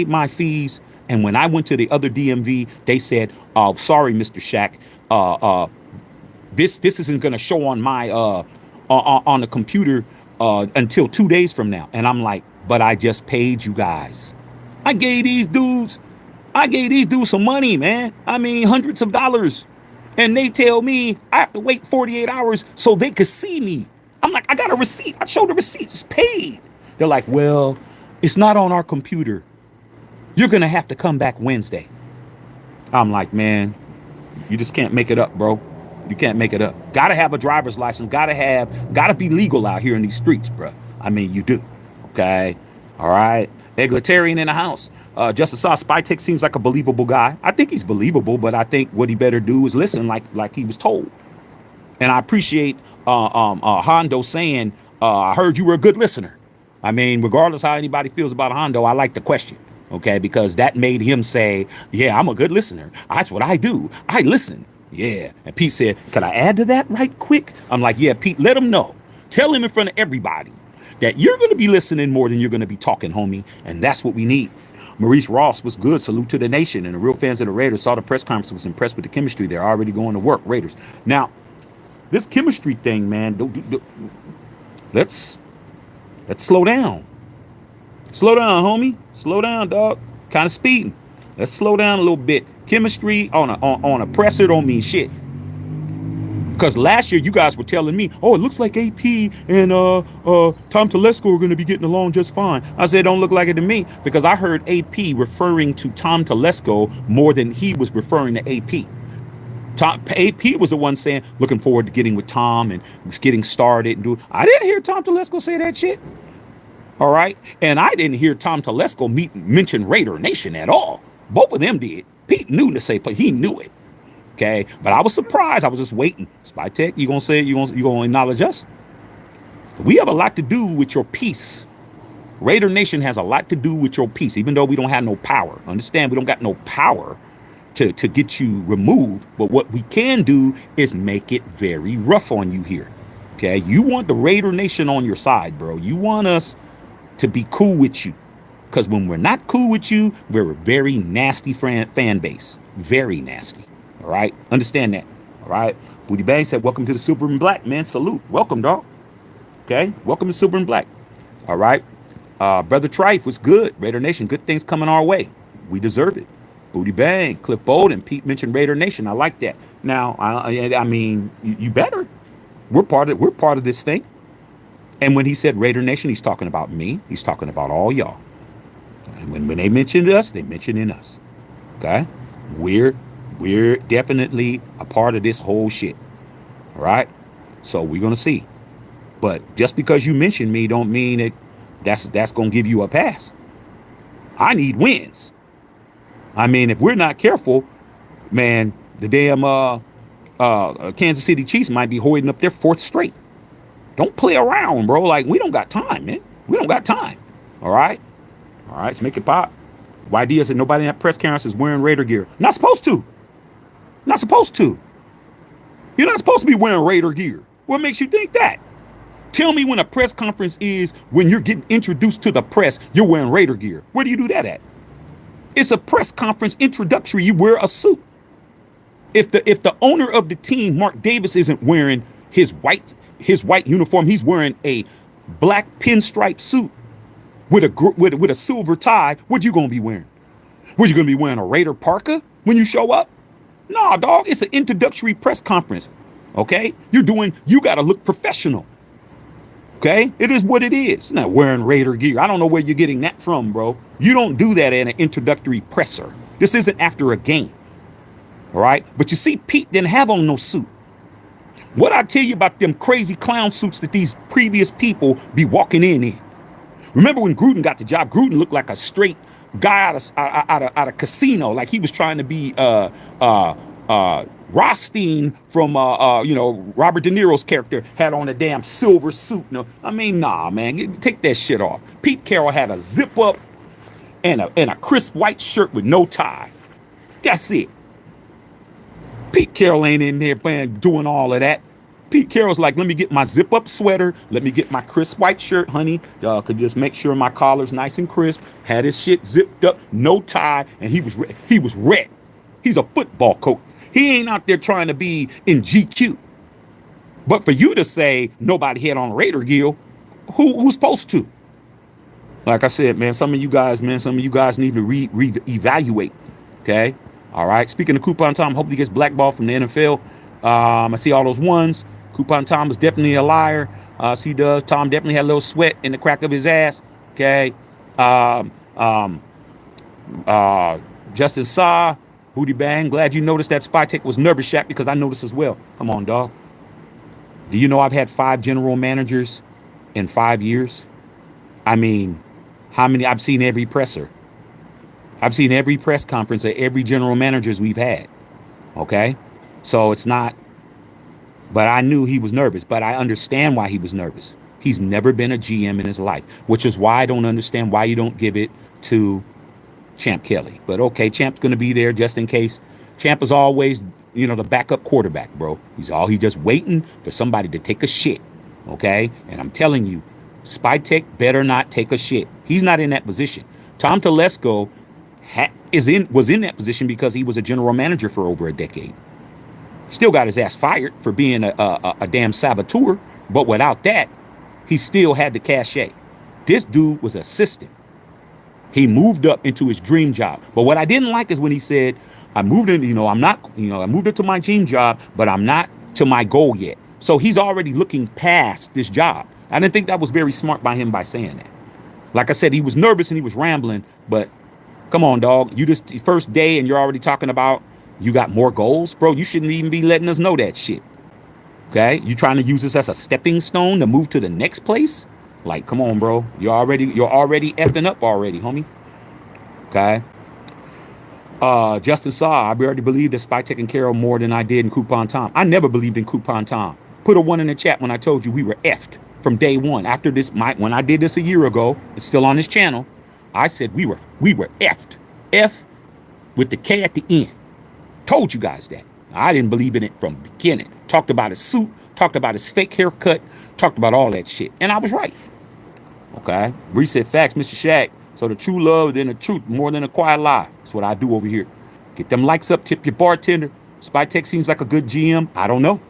my fees, and when I went to the other DMV, they said, "Oh, sorry, Mr. Shack, this isn't gonna show on my on the computer until 2 days from now." And I'm like, "But I just paid you guys. I gave these dudes some money, man. I mean, hundreds of dollars, and they tell me I have to wait 48 hours so they could see me." I'm like, I got a receipt. I showed the receipt. It's paid. They're like, "Well, it's not on our computer. You're going to have to come back Wednesday." I'm like, man, you just can't make it up, bro. You can't make it up. Got to have a driver's license. Got to be legal out here in these streets, bro. I mean, you do. Okay. All right. Egalitarian in the house. Justice Saw Spytek seems like a believable guy. I think he's believable, but I think what he better do is listen like he was told. And I appreciate Hondo saying, "I heard you were a good listener." I mean, regardless how anybody feels about Hondo, I like the question, okay? Because that made him say, "Yeah, I'm a good listener. That's what I do. I listen." Yeah. And Pete said, "Can I add to that right quick?" I'm like, "Yeah, Pete, let him know. Tell him in front of everybody that you're going to be listening more than you're going to be talking, homie. And that's what we need." Maurice Ross was good. Salute to the nation. And the real fans of the Raiders saw the press conference, was impressed with the chemistry. They're already going to work. Raiders. Now, this chemistry thing, man, let's slow down. Slow down, homie. Slow down, dog. Kind of speeding. Let's slow down a little bit. Chemistry on a presser don't mean shit. Because last year you guys were telling me, "Oh, it looks like AP and Tom Telesco are going to be getting along just fine." I said, "Don't look like it to me," because I heard AP referring to Tom Telesco more than he was referring to AP. AP was the one saying, "Looking forward to getting with Tom and getting started and do." I didn't hear Tom Telesco say that shit. All right. And I didn't hear Tom Telesco mention Raider Nation at all. Both of them did. Pete knew to say, but he knew it. Okay. But I was surprised. I was just waiting. Spytek, you gonna say it? You gonna acknowledge us? We have a lot to do with your peace. Raider Nation has a lot to do with your peace, even though we don't have no power. Understand, we don't got no power to get you removed. But what we can do is make it very rough on you here. Okay. You want the Raider Nation on your side, bro. You want us to be cool with you. Because when we're not cool with you, we're a very nasty fan base. Very nasty. All right. Understand that. All right. Booty Bang said, "Welcome to the Silver and Black, man. Salute. Welcome, dog." Okay. Welcome to Silver and Black. All right. Brother Trife was good. Raider Nation, good things coming our way. We deserve it. Booty Bang, Cliff Bold, and Pete mentioned Raider Nation. I like that. Now, I mean, you better. We're part of this thing. And when he said Raider Nation, he's talking about me. He's talking about all y'all. And when they mentioned us, they mentioned in us. Okay? We're definitely a part of this whole shit. All right? So we're going to see. But just because you mention me don't mean that's going to give you a pass. I need wins. I mean, if we're not careful, man, the damn Kansas City Chiefs might be holding up their 4th straight. Don't play around, bro. Like, we don't got time, man. We don't got time. All right? All right, let's make it pop. Why Diaz said nobody in that press conference is wearing Raider gear. Not supposed to. Not supposed to. You're not supposed to be wearing Raider gear. What makes you think that? Tell me when a press conference is when you're getting introduced to the press, you're wearing Raider gear. Where do you do that at? It's a press conference introductory. You wear a suit. If the owner of the team, Mark Davis, isn't wearing his white uniform, he's wearing a black pinstripe suit with a silver tie. What you gonna be wearing? What you gonna be wearing, a Raider parka when you show up? Nah, dog. It's an introductory press conference. Okay, you gotta look professional. Okay, it is what it is. Not wearing Raider gear. I don't know where you're getting that from, bro. You don't do that at an introductory presser. This isn't after a game. All right, but you see, Pete didn't have on no suit. What I tell you about them crazy clown suits that these previous people be walking in? Remember when Gruden got the job? Gruden looked like a straight guy out of casino, like he was trying to be Rothstein from Robert De Niro's character, had on a damn silver suit. No, I mean, nah, man, take that shit off. Pete Carroll had a zip up and a crisp white shirt with no tie. That's it. Pete Carroll ain't in there, man, doing all of that. Pete Carroll's like, let me get my zip up sweater. Let me get my crisp white shirt, honey. Y'all could just make sure my collar's nice and crisp. Had his shit zipped up, no tie, and he was red. He's a football coach. He ain't out there trying to be in GQ. But for you to say nobody had on Raider gear, who's supposed to? Like I said, man, some of you guys need to reevaluate. Okay? All right. Speaking of Coupon Tom, hopefully he gets blackballed from the NFL. I see all those ones. Coupon Tom was definitely a liar. See, Tom definitely had a little sweat in the crack of his ass. Okay. Justin Saw, Booty Bang. Glad you noticed that Spytek was nervous, Shaq, because I noticed as well. Come on, dog. Do you know I've had 5 general managers in 5 years? I mean, how many? I've seen every presser. I've seen every press conference of every general managers we've had. Okay? So it's not, but I knew he was nervous, but I understand why he was nervous. He's never been a GM in his life, which is why I don't understand why you don't give it to Champ Kelly. But okay, Champ's going to be there just in case. Champ is always, the backup quarterback, bro. He's just waiting for somebody to take a shit. Okay? And I'm telling you, Spytek better not take a shit. He's not in that position. Tom Telesco was in that position because he was a general manager for over a decade. Still got his ass fired for being a damn saboteur, but without that, he still had the cachet. This dude was assistant. He moved up into his dream job. But what I didn't like is when he said, I moved in, I moved into my dream job, but I'm not to my goal yet. So he's already looking past this job. I didn't think that was very smart by him by saying that. Like I said, he was nervous and he was rambling, but come on, dog. You just first day and you're already talking about you got more goals, bro. You shouldn't even be letting us know that shit. Okay? You trying to use this as a stepping stone to move to the next place? Like, come on, bro. You're already effing up already, homie. Okay? Justin Saw, I already believed that Spytek and Carroll more than I did in Coupon Tom. I never believed in Coupon Tom. Put a 1 in the chat when I told you we were effed from day one. After this, when I did this a year ago, it's still on this channel. I said we were effed. F with the K at the end. Told you guys that. I didn't believe in it from the beginning. Talked about his suit, talked about his fake haircut, talked about all that shit. And I was right. Okay. Reset facts, Mr. Shaq. So the true love than the truth, more than a quiet lie. That's what I do over here. Get them likes up, tip your bartender. Spytek seems like a good GM. I don't know.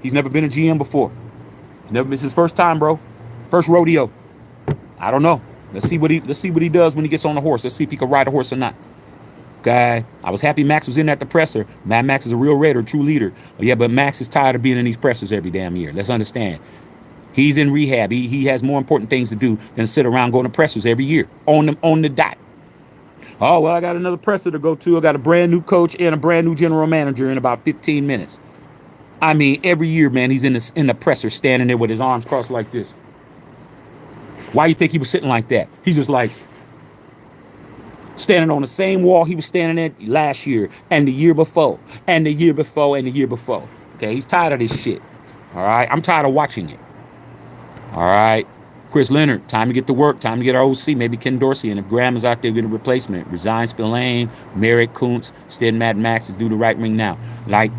He's never been a GM before. It's his first time, bro. First rodeo. I don't know. Let's see what he does when he gets on the horse. Let's see if he can ride a horse or not. Okay. I was happy Maxx was in at the presser. Mad Maxx is a real Raider, true leader. Yeah, but Maxx is tired of being in these pressers every damn year. Let's understand. He's in rehab. He has more important things to do than sit around going to pressers every year on the dot. Oh, well, I got another presser to go to. I got a brand new coach and a brand new general manager in about 15 minutes. I mean, every year, man, he's in the presser standing there with his arms crossed like this. Why you think he was sitting like that? He's just like standing on the same wall he was standing at last year and the year before and the year before and the year before. Okay, he's tired of this shit. All right, I'm tired of watching it. All right, Chris Leonard, time to get to work, time to get our OC, maybe Ken Dorsey. And if Graham is out there getting a replacement, resign Spillane, Merrick, Kuntz, Stead, Maxx is do the right ring now. Like,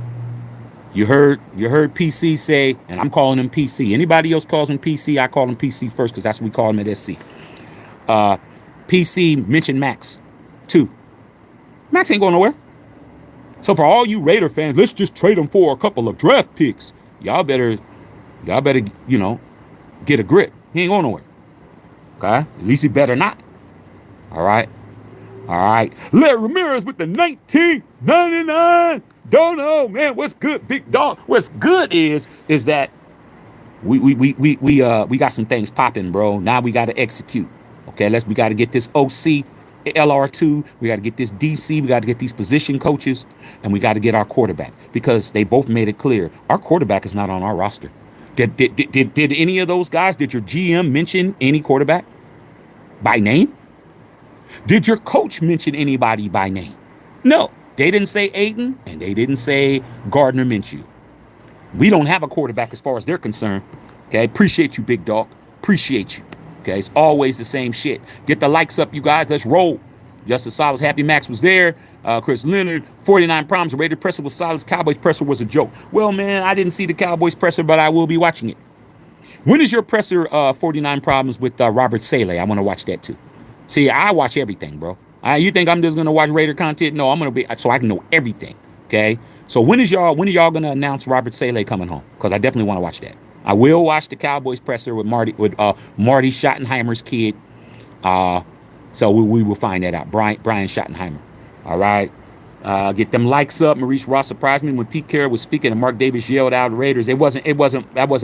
you heard PC say, and I'm calling him PC. Anybody else calls him PC, I call him PC first because that's what we call him at SC. PC mentioned Maxx, too. Maxx ain't going nowhere. So for all you Raider fans, let's just trade him for a couple of draft picks. Y'all better, you know, get a grip. He ain't going nowhere. Okay? At least he better not. All right? All right. Larry Ramirez with the 1999. Don't know, man. What's good, big dog? What's good is that we got some things popping, bro. Now we got to execute. Okay, we got to get this OC, LR2. We got to get this DC. We got to get these position coaches, and we got to get our quarterback because they both made it clear our quarterback is not on our roster. Did any of those guys? Did your GM mention any quarterback by name? Did your coach mention anybody by name? No, they didn't say Aiden, and they didn't say Gardner Minshew. We don't have a quarterback as far as they're concerned. Okay, appreciate you, big dog. Appreciate you. Okay, it's always the same shit. Get the likes up, you guys. Let's roll. Justice Silas, Happy Max was there. Chris Leonard, 49 problems. Raider presser was Silas. Cowboys presser was a joke. Well, man, I didn't see the Cowboys presser, but I will be watching it. When is your presser 49 problems with Robert Saleh? I want to watch that too. See, I watch everything, bro. You think I'm just gonna watch Raider content? No, I'm gonna be so I can know everything. Okay. So when are y'all gonna announce Robert Saleh coming home? Because I definitely want to watch that. I will watch the Cowboys presser with Marty Schottenheimer's kid. So we will find that out. Brian Schottenheimer. All right. Get them likes up. Maurice Ross surprised me when Pete Carroll was speaking and Mark Davis yelled out Raiders. That wasn't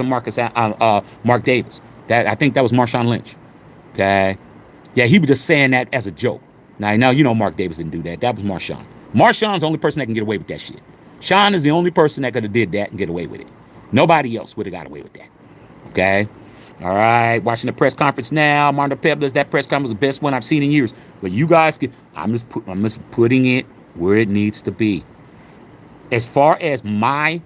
Mark Davis. I think that was Marshawn Lynch. Okay. Yeah, he was just saying that as a joke. Now you know Mark Davis didn't do that. That was Marshawn. Marshawn's the only person that can get away with that shit. Sean is the only person that could have did that and get away with it. Nobody else would have got away with that. Okay? All right. Watching the press conference now. Marta Pebbles, that press conference was the best one I've seen in years. But you guys I'm just putting it where it needs to be. As far as my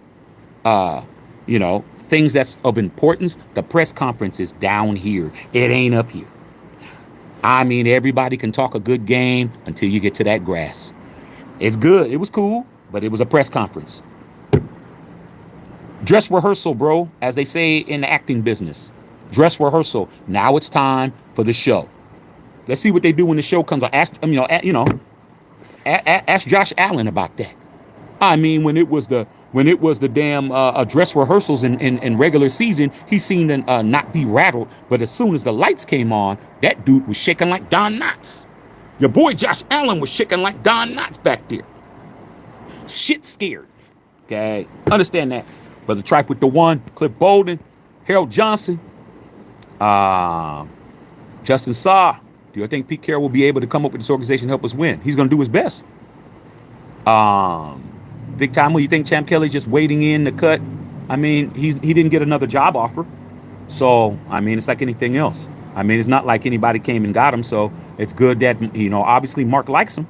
things that's of importance, the press conference is down here. It ain't up here. I mean, everybody can talk a good game until you get to that grass. It's good. It was cool, but it was a press conference. Dress rehearsal, bro, as they say in the acting business. Dress rehearsal. Now it's time for the show. Let's see what they do when the show comes on. Ask Josh Allen about that. I mean, when it was the damn dress rehearsals in regular season, he seemed to not be rattled. But as soon as the lights came on, that dude was shaking like Don Knotts. Your boy Josh Allen was shaking like Don Knotts back there. Shit scared. Okay, understand that. Brother Tripe with the one, Cliff Bolden, Harold Johnson, Justin Saw. Do you think Pete Carroll will be able to come up with this organization and help us win? He's going to do his best. Big time. Will you think Champ Kelly just waiting in the cut? I mean, he didn't get another job offer. So, I mean, it's like anything else. I mean, it's not like anybody came and got him. So it's good that, obviously Mark likes him.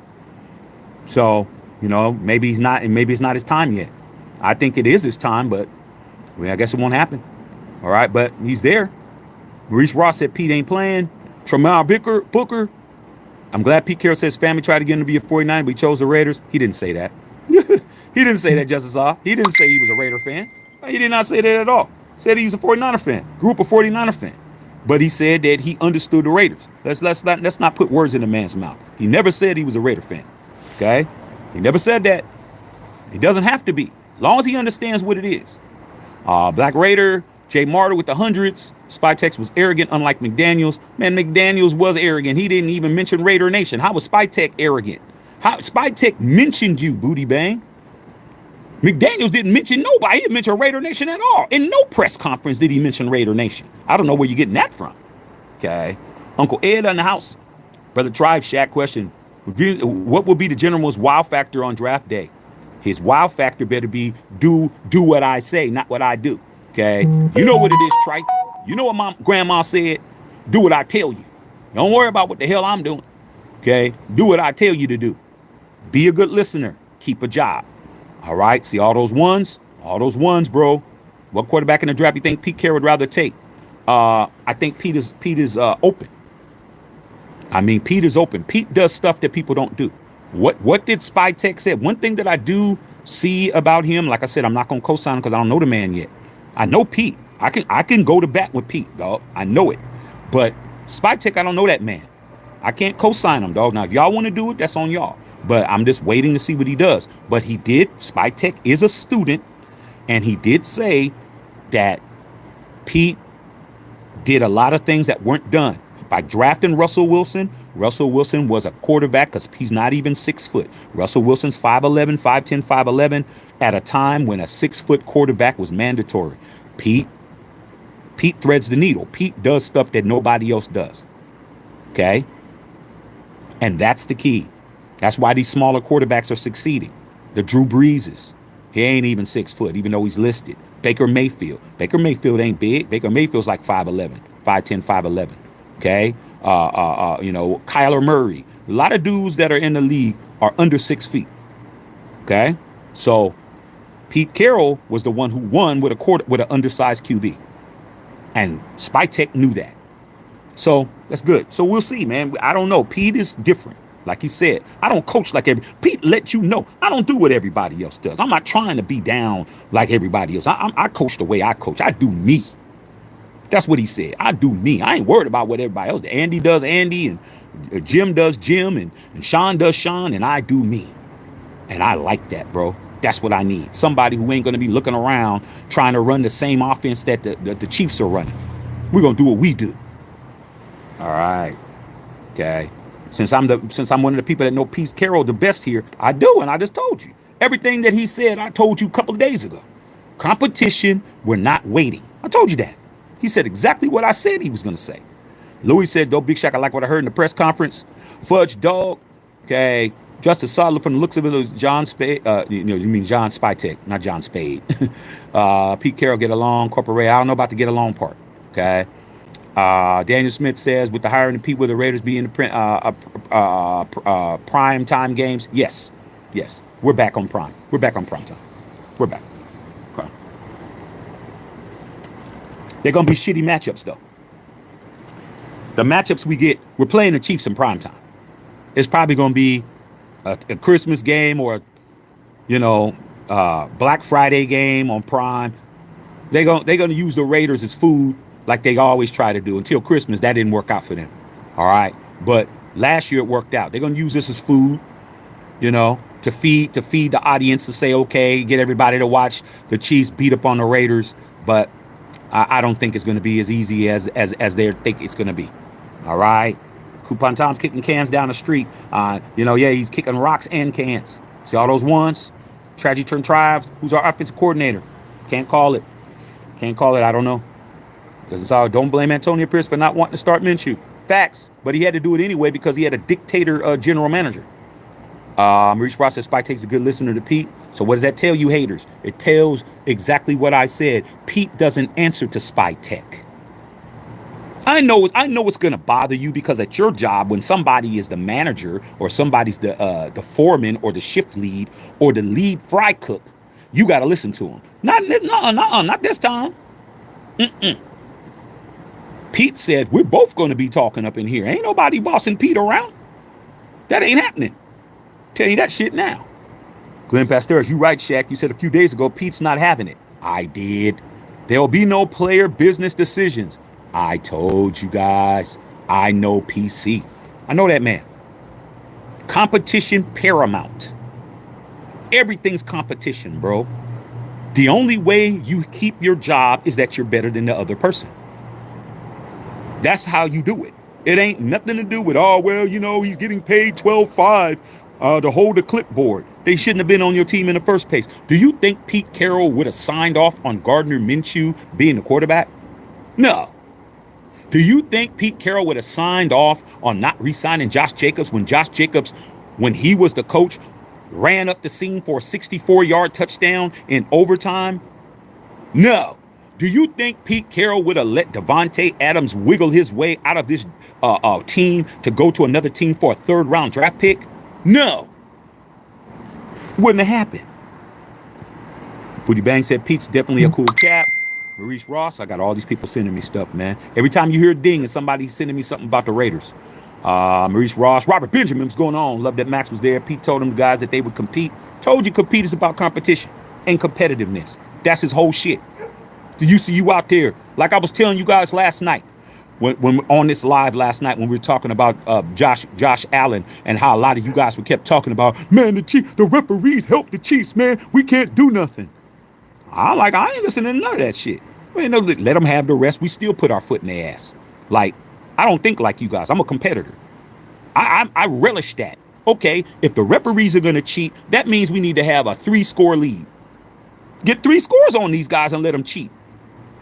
So, maybe it's not his time yet. I think it is his time, but I guess it won't happen. All right, but he's there. Maurice Ross said Pete ain't playing. Tramel Booker. I'm glad Pete Carroll says family tried to get him to be a 49, but he chose the Raiders. He didn't say that. He didn't say that, Justice Ah. He didn't say he was a Raider fan. He did not say that at all. Said he was a 49er fan. Grew up a 49er fan. But he said that he understood the Raiders. Let's not put words in the man's mouth. He never said he was a Raider fan. Okay? He never said that. He doesn't have to be. As long as he understands what it is. Black Raider, Jay Martyr with the hundreds. Spytek was arrogant, unlike McDaniels. Man, McDaniels was arrogant. He didn't even mention Raider Nation. How was Spytek arrogant? How Spytek mentioned you, Booty Bang. McDaniels didn't mention nobody. He didn't mention Raider Nation at all. In no press conference did he mention Raider Nation. I don't know where you're getting that from. Okay. Uncle Ed in the house. Brother Tribe, Shaq question. What will be the general's wow factor on draft day? His wow factor better be do what I say, not what I do. Okay. You know what it is, Tripe. You know what my grandma said? Do what I tell you. Don't worry about what the hell I'm doing. Okay. Do what I tell you to do. Be a good listener. Keep a job. All right. See all those ones? All those ones, bro. What quarterback in the draft you think Pete Carroll would rather take? I think Pete is open. I mean, Pete is open. Pete does stuff that people don't do. What did Spytek say? One thing that I do see about him, like I said, I'm not gonna co-sign him because I don't know the man yet. I know Pete. I can go to bat with Pete, dog. I know it. But Spytek, I don't know that man. I can't co-sign him, dog. Now, if y'all want to do it, that's on y'all. But I'm just waiting to see what he does. But he did. Spytek is a student, and he did say that Pete did a lot of things that weren't done. By drafting Russell Wilson was a quarterback because he's not even 6 foot. Russell Wilson's 5'11", 5'10", 5'11", at a time when a 6 foot quarterback was mandatory. Pete threads the needle. Pete does stuff that nobody else does. Okay? And that's the key. That's why these smaller quarterbacks are succeeding. The Drew Breeses. He ain't even 6 foot, even though he's listed. Baker Mayfield ain't big. Baker Mayfield's like 5'11", 5'10", 5'11". Okay, Kyler Murray. A lot of dudes that are in the league are under 6 feet. Okay, so Pete Carroll was the one who won with an undersized QB, and Spytek knew that. So that's good. So we'll see, man. I don't know. Pete is different. Like he said, I don't coach like Pete let you know. I don't do what everybody else does. I'm not trying to be down like everybody else. I coach the way I coach. I do me. That's what he said. I do me. I ain't worried about what everybody else. Andy does Andy, and Jim does Jim, and Sean does Sean, and I do me. And I like that, bro. That's what I need. Somebody who ain't going to be looking around trying to run the same offense that the Chiefs are running. We're going to do what we do. All right. Okay. Since I'm one of the people that know Pete Carroll the best here, I do, and I just told you. Everything that he said, I told you a couple of days ago. Competition, we're not waiting. I told you that. He said exactly what I said he was going to say. Louis said, "Dope Big Shaq, I like what I heard in the press conference. Fudge dog, okay, just as solid from the looks of it was John Spade. You mean John Spytek, not John Spade. Pete Carroll get along, Corporate. I don't know about the get along part, okay." Daniel Smith says, with the hiring of Pete, will the Raiders be in the prime time games? Yes. We're back on prime. We're back on prime time. We're back. Okay. They're going to be shitty matchups, though. The matchups we get, we're playing the Chiefs in prime time. It's probably going to be a Christmas game or, Black Friday game on prime. They're going to use the Raiders as food like they always try to do. Until Christmas, that didn't work out for them. All right? But last year it worked out. They're going to use this as food, to feed the audience, to say, okay, get everybody to watch the Chiefs beat up on the Raiders. But I don't think it's going to be as easy as they think it's going to be. All right? Coupon Tom's kicking cans down the street. He's kicking rocks and cans. See all those ones? Tragedy Turn Tribes. Who's our offensive coordinator? Can't call it. I don't know. Don't blame Antonio Pierce for not wanting to start Minshew. Facts. But he had to do it anyway because he had a dictator general manager. Maurice Ross says Spike takes a good listener to Pete. So what does that tell you, haters? It tells exactly what I said. Pete doesn't answer to Spytek. I know it's going to bother you because at your job, when somebody is the manager or somebody's the foreman or the shift lead or the lead fry cook, you got to listen to him. Not this time. Pete said, we're both going to be talking up in here. Ain't nobody bossing Pete around. That ain't happening. Tell you that shit now. Glenn Pasteris, you right, Shaq. You said a few days ago, Pete's not having it. I did. There'll be no player business decisions. I told you guys. I know PC. I know that man. Competition paramount. Everything's competition, bro. The only way you keep your job is that you're better than the other person. That's how you do it. It ain't nothing to do with, he's getting paid $12.5 to hold a clipboard. They shouldn't have been on your team in the first place. Do you think Pete Carroll would have signed off on Gardner Minshew being the quarterback? No. Do you think Pete Carroll would have signed off on not re-signing Josh Jacobs when he was the coach, ran up the seam for a 64-yard touchdown in overtime? No. Do you think Pete Carroll would have let Devontae Adams wiggle his way out of this team to go to another team for a third-round draft pick? No. Wouldn't have happened. Booty Bang said Pete's definitely a cool cat. Maurice Ross, I got all these people sending me stuff, man. Every time you hear a ding, it's somebody sending me something about the Raiders. Maurice Ross, Robert Benjamin, what's going on? Love that Maxx was there. Pete told them guys that they would compete. Told you compete is about competition and competitiveness. That's his whole shit. The UCU out there, like I was telling you guys last night, when on this live last night, when we were talking about Josh Allen and how a lot of you guys were kept talking about, man, the referees help the Chiefs, man. We can't do nothing. I ain't listening to none of that shit. Man, no, let them have the rest. We still put our foot in their ass. Like, I don't think like you guys. I'm a competitor. I relish that. Okay, if the referees are gonna cheat, that means we need to have a 3-score lead. Get 3 scores on these guys and let them cheat.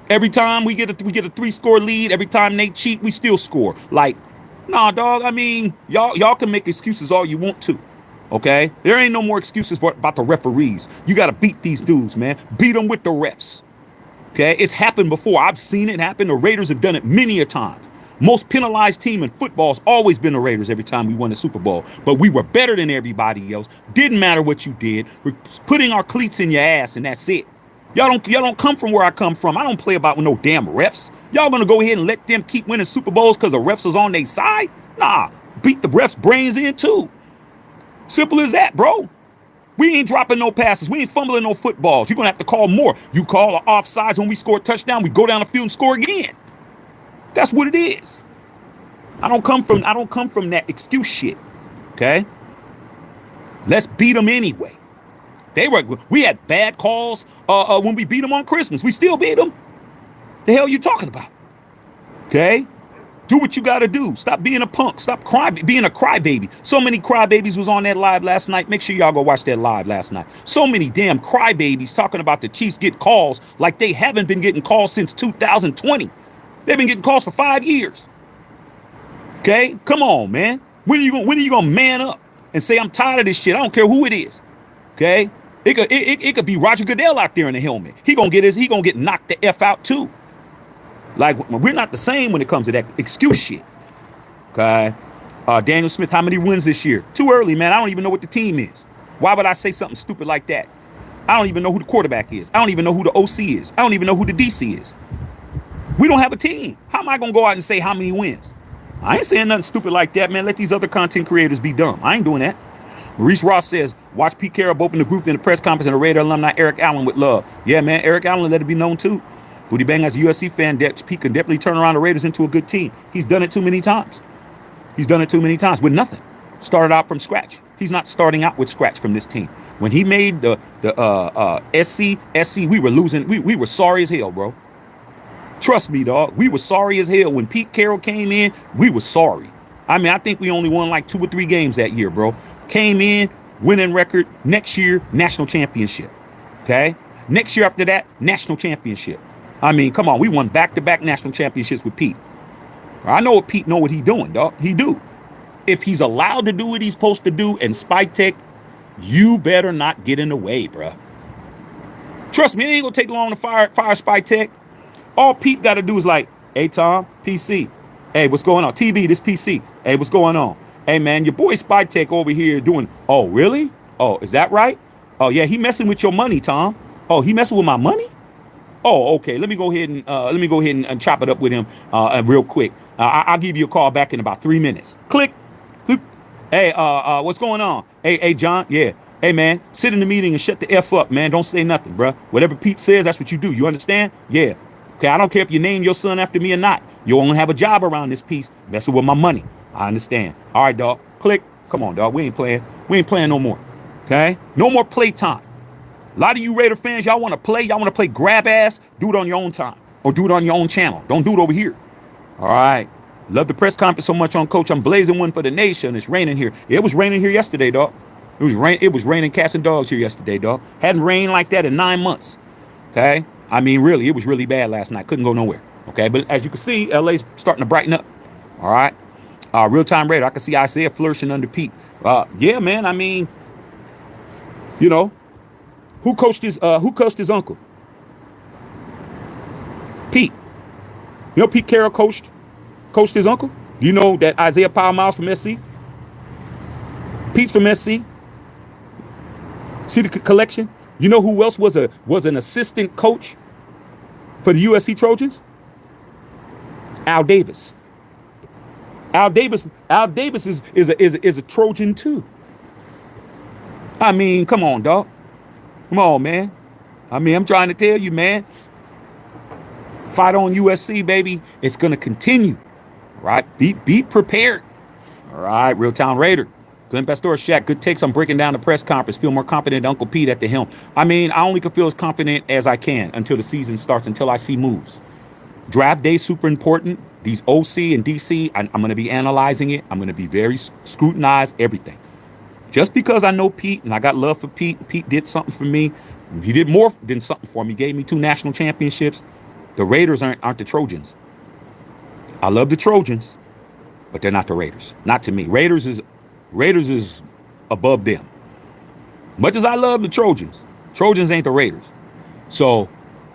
Every time we get a 3-score lead, every time they cheat, we still score. Like, nah, dog. I mean, y'all can make excuses all you want to. Okay, there ain't no more excuses about the referees. You got to beat these dudes, man. Beat them with the refs. Okay, it's happened before. I've seen it happen. The Raiders have done it many a time. Most penalized team in football has always been the Raiders every time we won the Super Bowl. But we were better than everybody else. Didn't matter what you did. We're putting our cleats in your ass, and that's it. Y'all don't come from where I come from. I don't play about with no damn refs. Y'all gonna go ahead and let them keep winning Super Bowls because the refs is on their side? Nah, beat the refs' brains in too. Simple as that, bro. We ain't dropping no passes. We ain't fumbling no footballs. You're gonna have to call more. You call an offsides when we score a touchdown, we go down the field and score again. That's what it is. I don't come from that excuse shit. Okay? Let's beat them anyway. We had bad calls when we beat them on Christmas. We still beat them. The hell you talking about? Okay? Do what you got to do. Stop being a punk. Stop being a crybaby. So many crybabies was on that live last night. Make sure y'all go watch that live last night. So many damn crybabies talking about the Chiefs get calls like they haven't been getting calls since 2020. They've been getting calls for 5 years. Okay? Come on, man. When are you gonna man up and say I'm tired of this shit? I don't care who it is. Okay? It could be Roger Goodell out there in the helmet. He gonna get knocked the F out too. Like, we're not the same when it comes to that excuse shit. Okay? Daniel Smith, how many wins this year? Too early, man. I don't even know what the team is. Why would I say something stupid like that? I don't even know who the quarterback is. I don't even know who the OC is. I don't even know who the DC is. We don't have a team. How am I going to go out and say how many wins? I ain't saying nothing stupid like that, man. Let these other content creators be dumb. I ain't doing that. Maurice Ross says, watch Pete Carroll open the group in the press conference and the Raider alumni Eric Allen with love. Yeah, man, Eric Allen let it be known too. Booty Bang, as a USC fan, Pete can definitely turn around the Raiders into a good team. He's done it too many times. He's done it too many times with nothing. Started out from scratch. He's not starting out with scratch from this team. When he made the SC, we were losing. We were sorry as hell, bro. Trust me, dog. We were sorry as hell. When Pete Carroll came in, we were sorry. I mean, I think we only won like 2 or 3 games that year, bro. Came in, winning record. Next year, national championship. Okay? Next year after that, national championship. I mean, come on. We won back-to-back national championships with Pete. I know what Pete know what he doing, dog. He do. If he's allowed to do what he's supposed to do and Spytek, you better not get in the way, bro. Trust me, it ain't gonna take long to fire Spytek. All Pete got to do is like, hey, Tom, PC. Hey, what's going on? TB, this PC. Hey, what's going on? Hey, man, your boy Spytek over here doing, oh, really? Oh, is that right? Oh, yeah, he messing with your money, Tom. Oh, he messing with my money? Oh, okay. Let me go ahead and chop it up with him real quick. I'll give you a call back in about 3 minutes. Click. Hey, what's going on? Hey, John. Yeah. Hey, man, sit in the meeting and shut the F up, man. Don't say nothing, bro. Whatever Pete says, that's what you do. You understand? Yeah. Okay, I don't care if you name your son after me or not. You won't have a job around this piece messing with my money. I understand. All right, dog. Click. Come on, dog. We ain't playing. We ain't playing no more. Okay? No more play time. A lot of you Raider fans, y'all want to play. Y'all want to play grab ass. Do it on your own time. Or do it on your own channel. Don't do it over here. All right. Love the press conference so much on Coach. I'm blazing one for the nation. It's raining here. Yeah, it was raining here yesterday, dog. It was raining cats and dogs here yesterday, dog. Hadn't rained like that in 9 months. Okay? I mean, really, it was really bad last night. Couldn't go nowhere. Okay? But as you can see, LA's starting to brighten up. All right? Real-time Raider. I can see Isaiah flourishing under Pete. Yeah, man. I mean, you know, who cussed his uncle? Pete. You know Pete Carroll coached his uncle? Do you know that Isaiah Power Miles from SC? Pete's from SC. See the collection? You know who else was an assistant coach For the USC Trojans, Al Davis. Al Davis is a Trojan too. I mean, come on, dog. Come on, man. I mean, I'm trying to tell you, man. Fight on USC, baby. It's gonna continue. All right. Be prepared. All right, Real Town Raider. Glenn Pastor, Shaq, good takes. I'm breaking down the press conference. Feel more confident than Uncle Pete at the helm. I mean, I only can feel as confident as I can until the season starts, until I see moves. Draft day, super important. These OC and DC, I'm going to be analyzing it. I'm going to be very scrutinized, everything. Just because I know Pete and I got love for Pete, Pete did something for me. He did more than something for me. He gave me 2 national championships. The Raiders aren't the Trojans. I love the Trojans, but they're not the Raiders. Not to me. Raiders is above them. Much as I love the Trojans, Trojans ain't the Raiders. So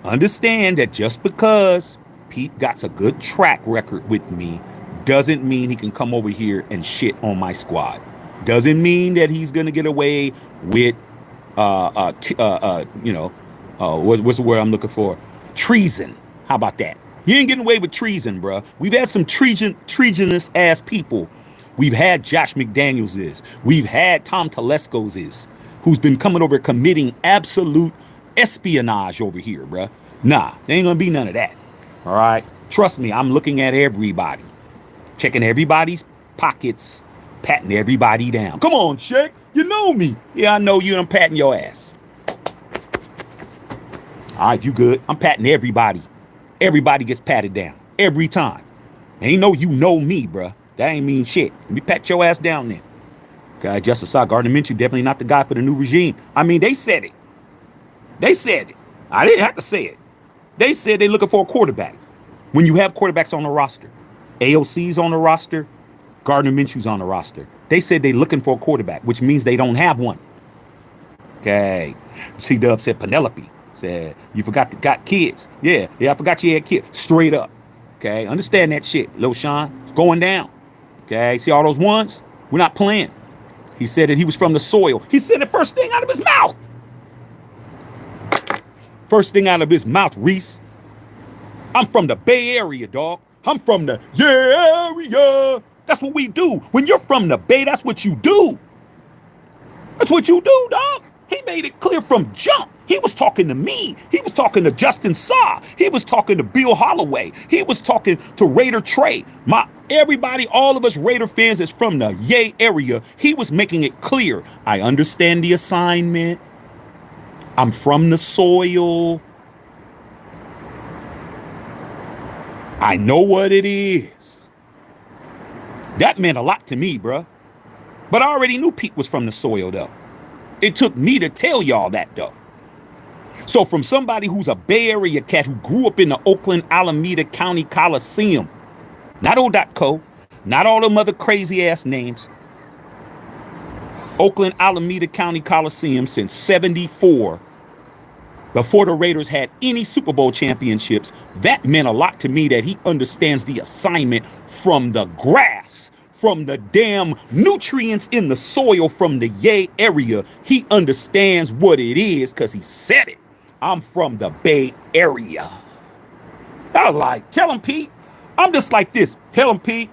understand that just because Pete got a good track record with me doesn't mean he can come over here and shit on my squad. Doesn't mean that he's gonna get away with what's the word I'm looking for? Treason. How about that? He ain't getting away with treason, bruh. We've had some treasonous ass people. We've had Josh McDaniels we've had Tom Telesco's who's been coming over committing absolute espionage over here, bruh. Nah, there ain't gonna be none of that. All right. Trust me, I'm looking at everybody, checking everybody's pockets, patting everybody down. Come on, Shaq. You know me. Yeah, I know you. I'm patting your ass. All right, you good. I'm patting everybody. Everybody gets patted down every time. Ain't no you know me, bruh. That ain't mean shit. Let me pat your ass down then. Okay, Justice Gardner Minshew definitely not the guy for the new regime. I mean, they said it. They said it. I didn't have to say it. They said they're looking for a quarterback. When you have quarterbacks on the roster, AOC's on the roster, Gardner Minshew's on the roster. They said they're looking for a quarterback, which means they don't have one. Okay. C-Dub said Penelope. Said, you got kids. Yeah, I forgot you had kids. Straight up. Okay, understand that shit, Lil Sean. It's going down. Okay, see all those ones? We're not playing. He said that he was from the soil. He said the first thing out of his mouth. First thing out of his mouth, Reese. I'm from the Bay Area, dog. I'm from the area. That's what we do. When you're from the Bay, that's what you do. That's what you do, dog. He made it clear from jump. He was talking to me. He was talking to Justin Saw. He was talking to Bill Holloway. He was talking to Raider Trey. Everybody, all of us Raider fans is from the Yay area. He was making it clear. I understand the assignment. I'm from the soil. I know what it is. That meant a lot to me, bruh. But I already knew Pete was from the soil, though. It took me to tell y'all that, though. So from somebody who's a Bay Area cat who grew up in the Oakland Alameda County Coliseum, not O.co, not all them other crazy ass names, Oakland Alameda County Coliseum since 74, before the Raiders had any Super Bowl championships, that meant a lot to me that he understands the assignment from the grass, from the damn nutrients in the soil from the Yay area. He understands what it is because he said it. I'm from the Bay Area. I was like, tell him, Pete. I'm just like this. Tell him, Pete.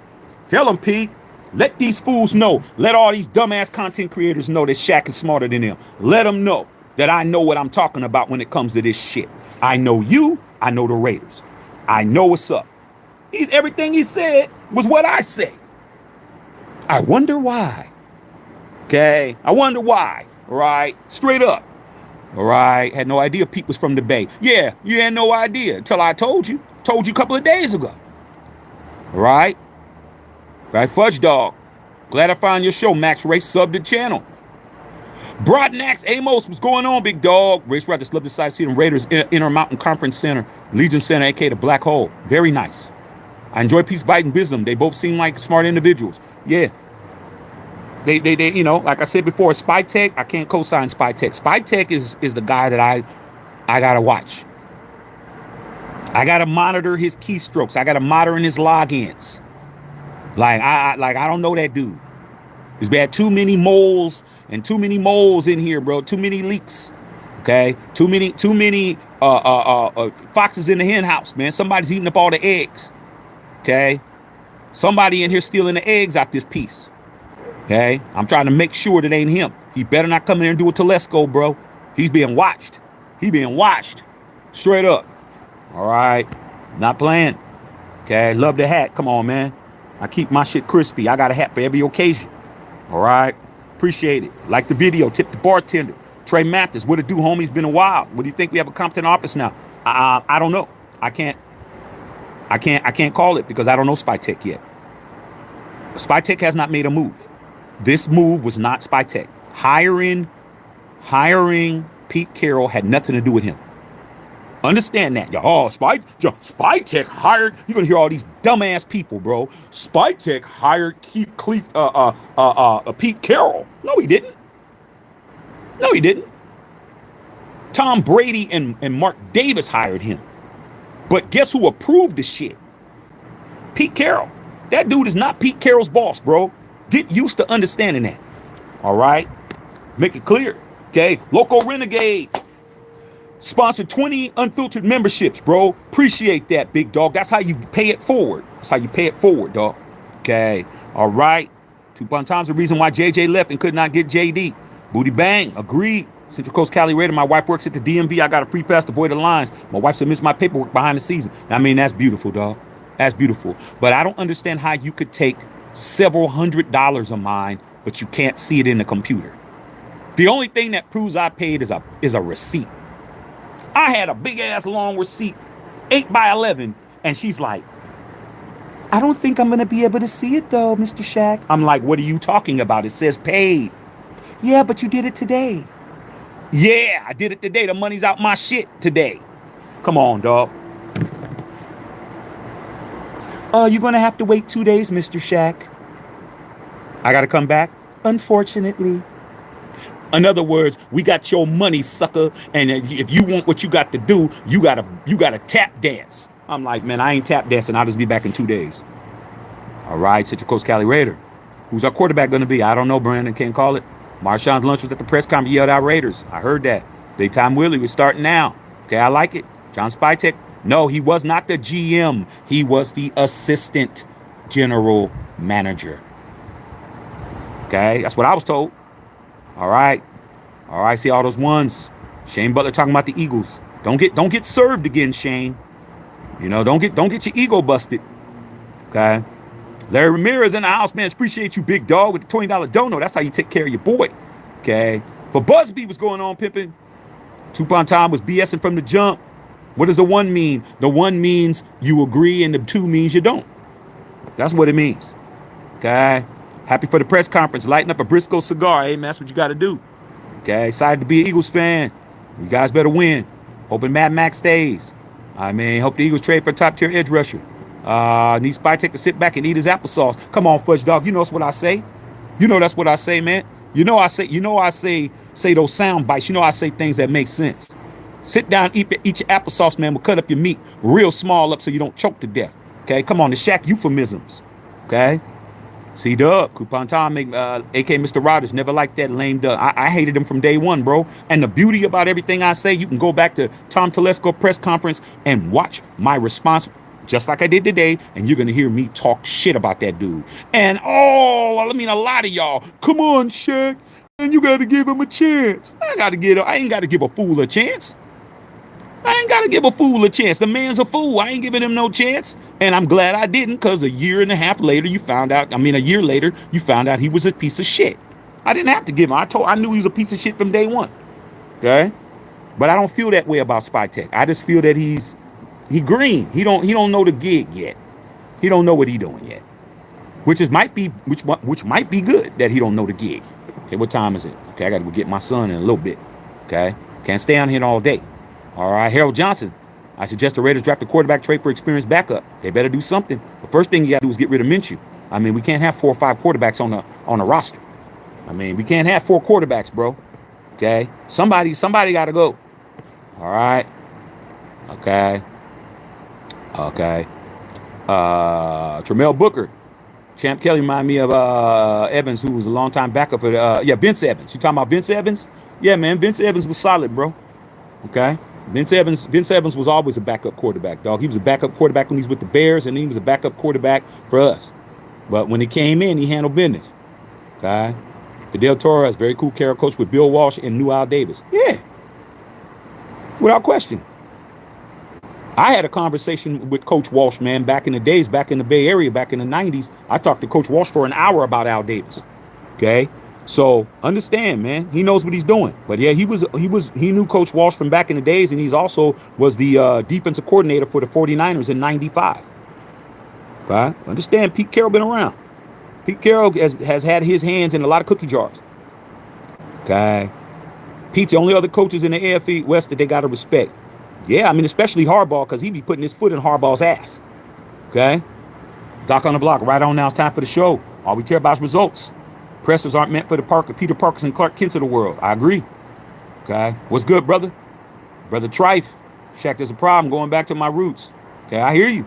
Tell him, Pete. Let these fools know. Let all these dumbass content creators know that Shaq is smarter than them. Let them know that I know what I'm talking about when it comes to this shit. I know you. I know the Raiders. I know what's up. Everything he said was what I say. I wonder why. Okay. I wonder why. All right. Straight up. All right. Had no idea Pete was from the Bay. Yeah. You had no idea until I told you. Told you a couple of days ago. All right. Right. Fudge Dog. Glad I found your show, Max Ray. Sub the channel. Broadnax Amos, what's going on, big dog? Race Rabbits love the sight seeing Raiders Intermountain Conference Center, Legion Center, aka the Black Hole. Very nice. I enjoy Peace, Bite, and Wisdom. They both seem like smart individuals. Yeah. They you know, like I said before, Spytek, I can't co-sign Spytek. Spytek is the guy that I gotta watch. I gotta monitor his keystrokes. I gotta monitor his logins. Like I don't know that dude. There's been too many moles in here, bro. Too many leaks. Okay? Too many Foxes in the hen house, man. Somebody's eating up all the eggs. Okay. Somebody in here stealing the eggs out this piece. Okay. I'm trying to make sure that ain't him. He better not come in here and do a Telesco, bro. He's being watched. He being watched. Straight up. All right. Not playing. Okay. Love the hat. Come on, man. I keep my shit crispy. I got a hat for every occasion. All right. Appreciate it. Like the video. Tip the bartender. Trey Mathis. What it do, homie? It's been a while. What do you think? We have a Compton office now. I don't know. I can't call it because I don't know Spytek yet. Spytek has not made a move. This move was not Spytek. Hiring Pete Carroll had nothing to do with him. Understand that. Spytek hired. You're gonna hear all these dumbass people, bro. Spytek hired Pete Carroll. No, he didn't. No, he didn't. Tom Brady and Mark Davis hired him. But guess who approved the shit? Pete Carroll. That dude is not Pete Carroll's boss, bro. Get used to understanding that. All right? Make it clear. Okay? Local Renegade. Sponsored 20 unfiltered memberships, bro. Appreciate that, big dog. That's how you pay it forward. That's how you pay it forward, dog. Okay? All right? 2 times the reason why JJ left and could not get JD. Booty bang. Agreed. Central Coast Cali Raider. My wife works at the DMV. I got a free pass to avoid the lines. My wife submits my paperwork behind the season. I mean, that's beautiful, dog. That's beautiful. But I don't understand how you could take several $100s of mine, but you can't see it in the computer. The only thing that proves I paid is a receipt. I had a big ass long receipt, 8x11, and she's like, I don't think I'm gonna be able to see it though, Mr. Shaq. I'm like, what are you talking about? It says paid. Yeah, but you did it today. Yeah, I did it today. The money's out my shit today. Come on, dog. You're gonna have to wait 2 days, Mr. Shaq. I gotta come back? Unfortunately. In other words, we got your money, sucker. And if you want what you got to do, you gotta tap dance. I'm like, man, I ain't tap dancing. I'll just be back in 2 days. All right, Central Coast Cali Raider. Who's our quarterback gonna be? I don't know, Brandon. Can't call it. Marshawn's lunch was at the press conference. Yelled out Raiders. I heard that. Big Time Willie was starting now. Okay, I like it. John Spytek. No, he was not the GM. He was the assistant general manager. Okay, that's what I was told. All right. All right, see all those ones. Shane Butler talking about the Eagles. Don't get served again, Shane. You know, don't get your ego busted. Okay. Larry Ramirez in the house, man. Appreciate you, big dog, with the $20 dono. That's how you take care of your boy. Okay. For Busby, what's going on, pimping? Tupon Tom was BSing from the jump. What does the one mean? The one means you agree, and the two means you don't. That's what it means. Okay. Happy for the press conference. Lighting up a Briscoe cigar. Hey, man, that's what you got to do. Okay. Excited to be an Eagles fan. You guys better win. Hoping Mad Max stays. I mean, hope the Eagles trade for a top-tier edge rusher. Need Spytek to sit back and eat his applesauce. Come on, Fudge Dog. You know that's what I say. You know that's what I say, man. You know I say those sound bites. You know I say things that make sense. Sit down, eat your applesauce, man. We'll cut up your meat real small up so you don't choke to death. Okay, come on, the Shaq euphemisms. Okay, C-Dub, Coupon Tom, a.k.a. Mr. Rodgers, never liked that lame duck. I hated him from day one, bro. And the beauty about everything I say, you can go back to Tom Telesco press conference and watch my response, just like I did today, and you're gonna hear me talk shit about that dude. And a lot of y'all, come on, Shaq, and you gotta give him a chance. I ain't gotta give a fool a chance. I ain't got to give a fool a chance. The man's a fool. I ain't giving him no chance. And I'm glad I didn't, because a year later, you found out he was a piece of shit. I didn't have to give him. I knew he was a piece of shit from day one. Okay? But I don't feel that way about Spytek. I just feel that he green. He don't know the gig yet. He don't know what he doing yet. Which might be good that he don't know the gig. Okay, what time is it? Okay, I got to go get my son in a little bit. Okay? Can't stay on here all day. All right, Harold Johnson. I suggest the Raiders draft a quarterback, trade for experienced backup. They better do something. The first thing you got to do is get rid of Minshew. I mean, we can't have 4 or 5 quarterbacks on the roster. I mean, we can't have 4 quarterbacks, bro. Okay? Somebody got to go. All right? Okay. Tramel Booker. Champ Kelly reminded me of Evans, who was a longtime backup for Vince Evans. You talking about Vince Evans? Yeah, man, Vince Evans was solid, bro. Okay? Vince Evans was always a backup quarterback, dog. He was a backup quarterback when he was with the Bears, and he was a backup quarterback for us. But when he came in, he handled business. Okay. Fidel Torres, very cool Carroll coach with Bill Walsh and New Al Davis. Yeah. Without question. I had a conversation with Coach Walsh, man, back in the days, back in the Bay Area, back in the 90s. I talked to Coach Walsh for an hour about Al Davis. Okay. So understand, man, he knows what he's doing. But yeah, he knew Coach Walsh from back in the days, and he's also was the defensive coordinator for the 49ers in 95. Okay. Understand, Pete Carroll been around. Pete Carroll has had his hands in a lot of cookie jars. Okay. Pete's the only other coaches in the AFC West that they got to respect. Yeah, I mean, especially Harbaugh, because he be putting his foot in Harbaugh's ass. Okay? Doc on the block, right on now. It's time for the show. All we care about is results. Pressers aren't meant for the Peter Parkers and Clark Kents of the world. I agree. Okay? What's good, brother? Brother Trife. Shaq, there's a problem going back to my roots. Okay, I hear you.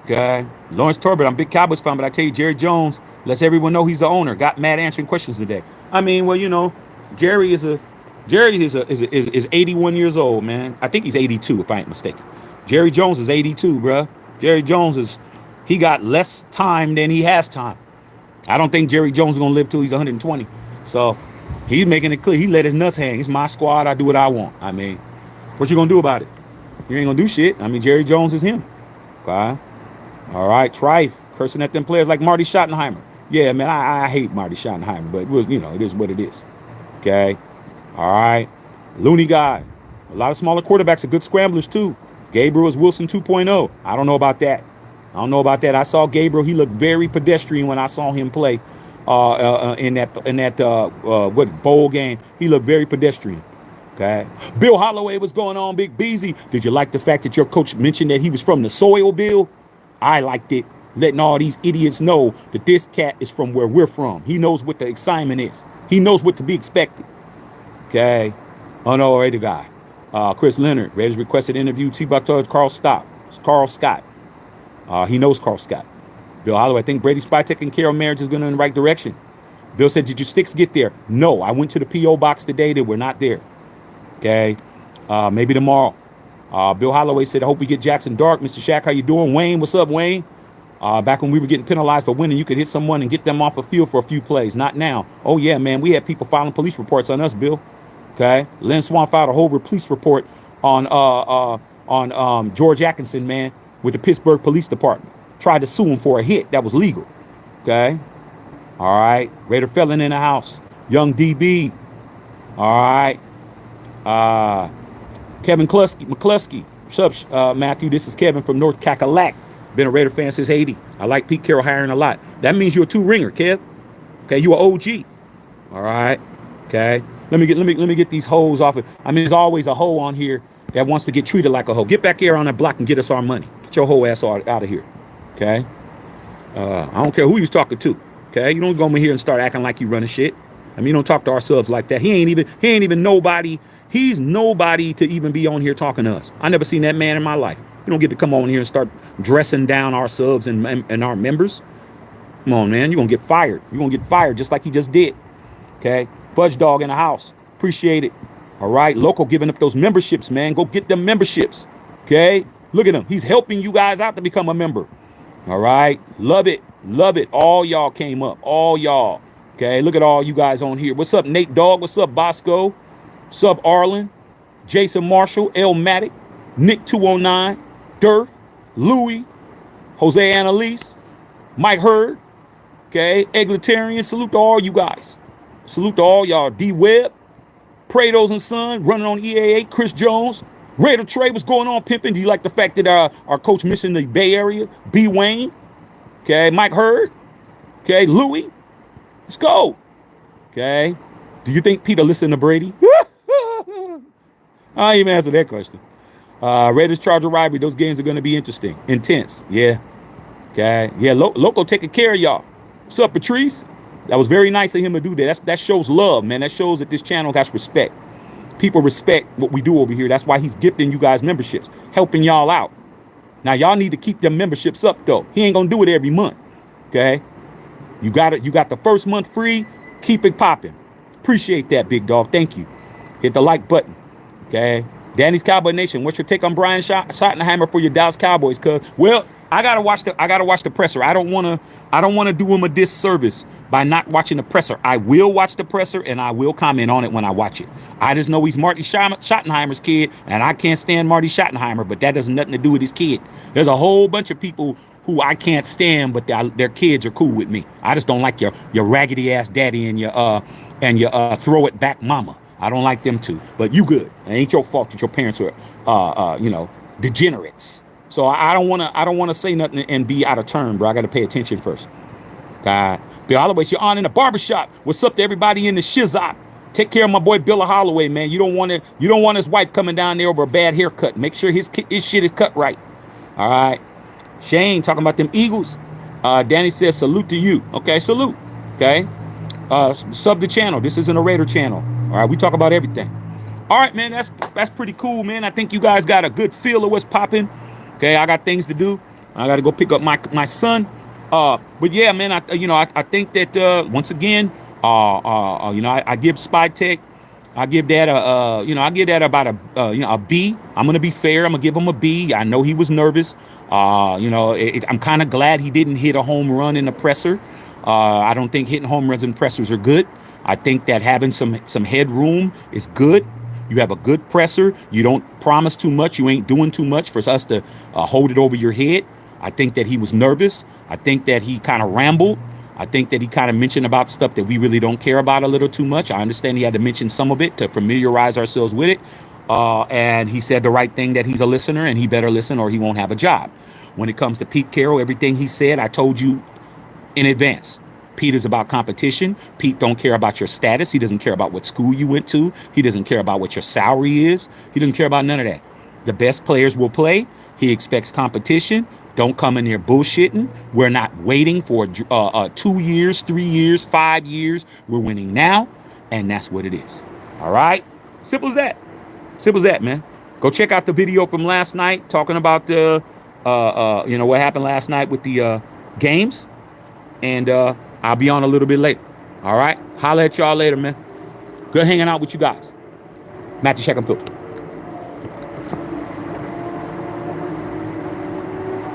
Okay? Lawrence Torbett, I'm a big Cowboys fan, but I tell you, Jerry Jones lets everyone know he's the owner. Got mad answering questions today. I mean, well, you know, Jerry is 81 years old, man. I think he's 82, if I ain't mistaken. Jerry Jones is 82, bruh. Jerry Jones he got less time than he has time. I don't think Jerry Jones is gonna live till he's 120. So he's making it clear. He let his nuts hang. It's my squad. I do what I want. I mean, what you gonna do about it? You ain't gonna do shit. I mean, Jerry Jones is him. Okay. All right, Trife cursing at them players like Marty Schottenheimer. Yeah, man, I hate Marty Schottenheimer, but it was, you know, it is what it is. Okay. All right. Looney guy. A lot of smaller quarterbacks are good scramblers too. Gabriel is Wilson 2.0. I don't know about that. I saw Gabriel. He looked very pedestrian when I saw him play in that bowl game. He looked very pedestrian. Okay. Bill Holloway, what's going on, Big Beezy? Did you like the fact that your coach mentioned that he was from the soil, Bill? I liked it. Letting all these idiots know that this cat is from where we're from. He knows what the excitement is. He knows what to be expected. Okay. Unalready guy. Chris Leonard, Raiders requested interview. T-Buck told Carl Scott. He knows Carl Scott. Bill Holloway, I think Brady Spytek and Carroll marriage is going in the right direction. Bill said, did your sticks get there? No, I went to the P.O. box today. They were not there. Okay. Maybe tomorrow. Bill Holloway said, I hope we get Jackson Dark. Mr. Shaq, how you doing? Wayne, what's up, Wayne? Back when we were getting penalized for winning, you could hit someone and get them off the field for a few plays. Not now. Oh, yeah, man. We had people filing police reports on us, Bill. Okay. Lynn Swan filed a whole police report on George Atkinson, man, with the Pittsburgh Police Department. Tried to sue him for a hit that was legal. Okay. All right. Raider felon in the house. Young DB. All right. Kevin McCluskey. What's up, Matthew? This is Kevin from North Cackalack. Been a Raider fan since 80. I like Pete Carroll hiring a lot. That means you're a two-ringer, Kev. Okay, you're an OG. All right. Okay. Let me get these hoes off it. I mean, there's always a hoe on here that wants to get treated like a hoe. Get back here on that block and get us our money. Get your hoe ass out of here. Okay. I don't care who you was talking to. Okay. You don't go in here and start acting like you running shit. I mean, you don't talk to ourselves like that. He ain't even nobody. He's nobody to even be on here talking to us. I never seen that man in my life. You don't get to come on here and start dressing down our subs and our members. Come on, man. You're going to get fired. You're going to get fired just like he just did. Okay. Fudge Dog in the house. Appreciate it. All right. Local giving up those memberships, man. Go get them memberships. Okay. Look at him. He's helping you guys out to become a member. All right. Love it. Love it. All y'all came up. All y'all. Okay. Look at all you guys on here. What's up, Nate Dogg? What's up, Bosco? What's up, Arlen? Jason Marshall, Elmatic, Nick 209, Durf, Louie, Jose Annalise, Mike Hurd, okay, Egalitarian. Salute to all you guys. Salute to all y'all. D-Web, Prados and Son, running on EA8, Chris Jones, Raider Trey, what's going on, pimping? Do you like the fact that our coach mentioned the Bay Area? B. Wayne, okay, Mike Hurd, okay, Louie, let's go, okay. Do you think Peter listened to Brady? I ain't even answer that question. Raiders Charger rivalry. Those games are going to be interesting. Intense. Yeah. Okay. Yeah. Loco taking care of y'all. What's up, Patrice? That was very nice of him to do that. That shows love, man. That shows that this channel has respect. People respect what we do over here. That's why he's gifting you guys memberships, helping y'all out. Now, y'all need to keep them memberships up, though. He ain't going to do it every month. Okay. You got it. You got the first month free. Keep it popping. Appreciate that, big dog. Thank you. Hit the like button. Okay. Danny's Cowboy Nation, what's your take on Brian Schottenheimer for your Dallas Cowboys? Cause well, I gotta watch the presser. I don't wanna do him a disservice by not watching the presser. I will watch the presser and I will comment on it when I watch it. I just know he's Marty Schottenheimer's kid, and I can't stand Marty Schottenheimer, but that has nothing to do with his kid. There's a whole bunch of people who I can't stand, but their kids are cool with me. I just don't like your raggedy ass daddy and your throw it back mama. I don't like them too, but you good. It ain't your fault that your parents were, degenerates. So I don't want to say nothing and be out of turn, bro. I got to pay attention first. God, Bill Holloway, you're on in the barbershop. What's up to everybody in the shizop? Take care of my boy Bill Holloway, man. You don't want his wife coming down there over a bad haircut. Make sure his shit is cut right. All right. Shane talking about them Eagles. Danny says salute to you. Okay, salute. Okay. Sub the channel. This isn't a Raider channel. All right, we talk about everything. All right, man, that's pretty cool, man. I think you guys got a good feel of what's popping. Okay, I got things to do. I got to go pick up my son. But yeah, man, I think that once again, I give Spytek, I give that about a B. I'm gonna be fair. I'm gonna give him a B. I know he was nervous. I'm kind of glad he didn't hit a home run in the presser. I don't think hitting home runs in pressers are good. I think that having some headroom is good. You have a good presser. You don't promise too much. You ain't doing too much for us to hold it over your head. I think that he was nervous. I think that he kind of rambled. I think that he kind of mentioned about stuff that we really don't care about a little too much. I understand he had to mention some of it to familiarize ourselves with it. And he said the right thing, that he's a listener and he better listen or he won't have a job. When it comes to Pete Carroll, everything he said, I told you in advance. Pete is about competition. Pete don't care about your status. He doesn't care about what school you went to. He doesn't care about what your salary is. He doesn't care about none of that. The best players will play. He expects competition. Don't come in here bullshitting. We're not waiting for 2 years, 3 years, 5 years. We're winning now, and that's what it is. All right? Simple as that. Simple as that, man. Go check out the video from last night talking about what happened last night with the games. And I'll be on a little bit later. All right? Holla at y'all later, man. Good hanging out with you guys. Matthew Check and Filter.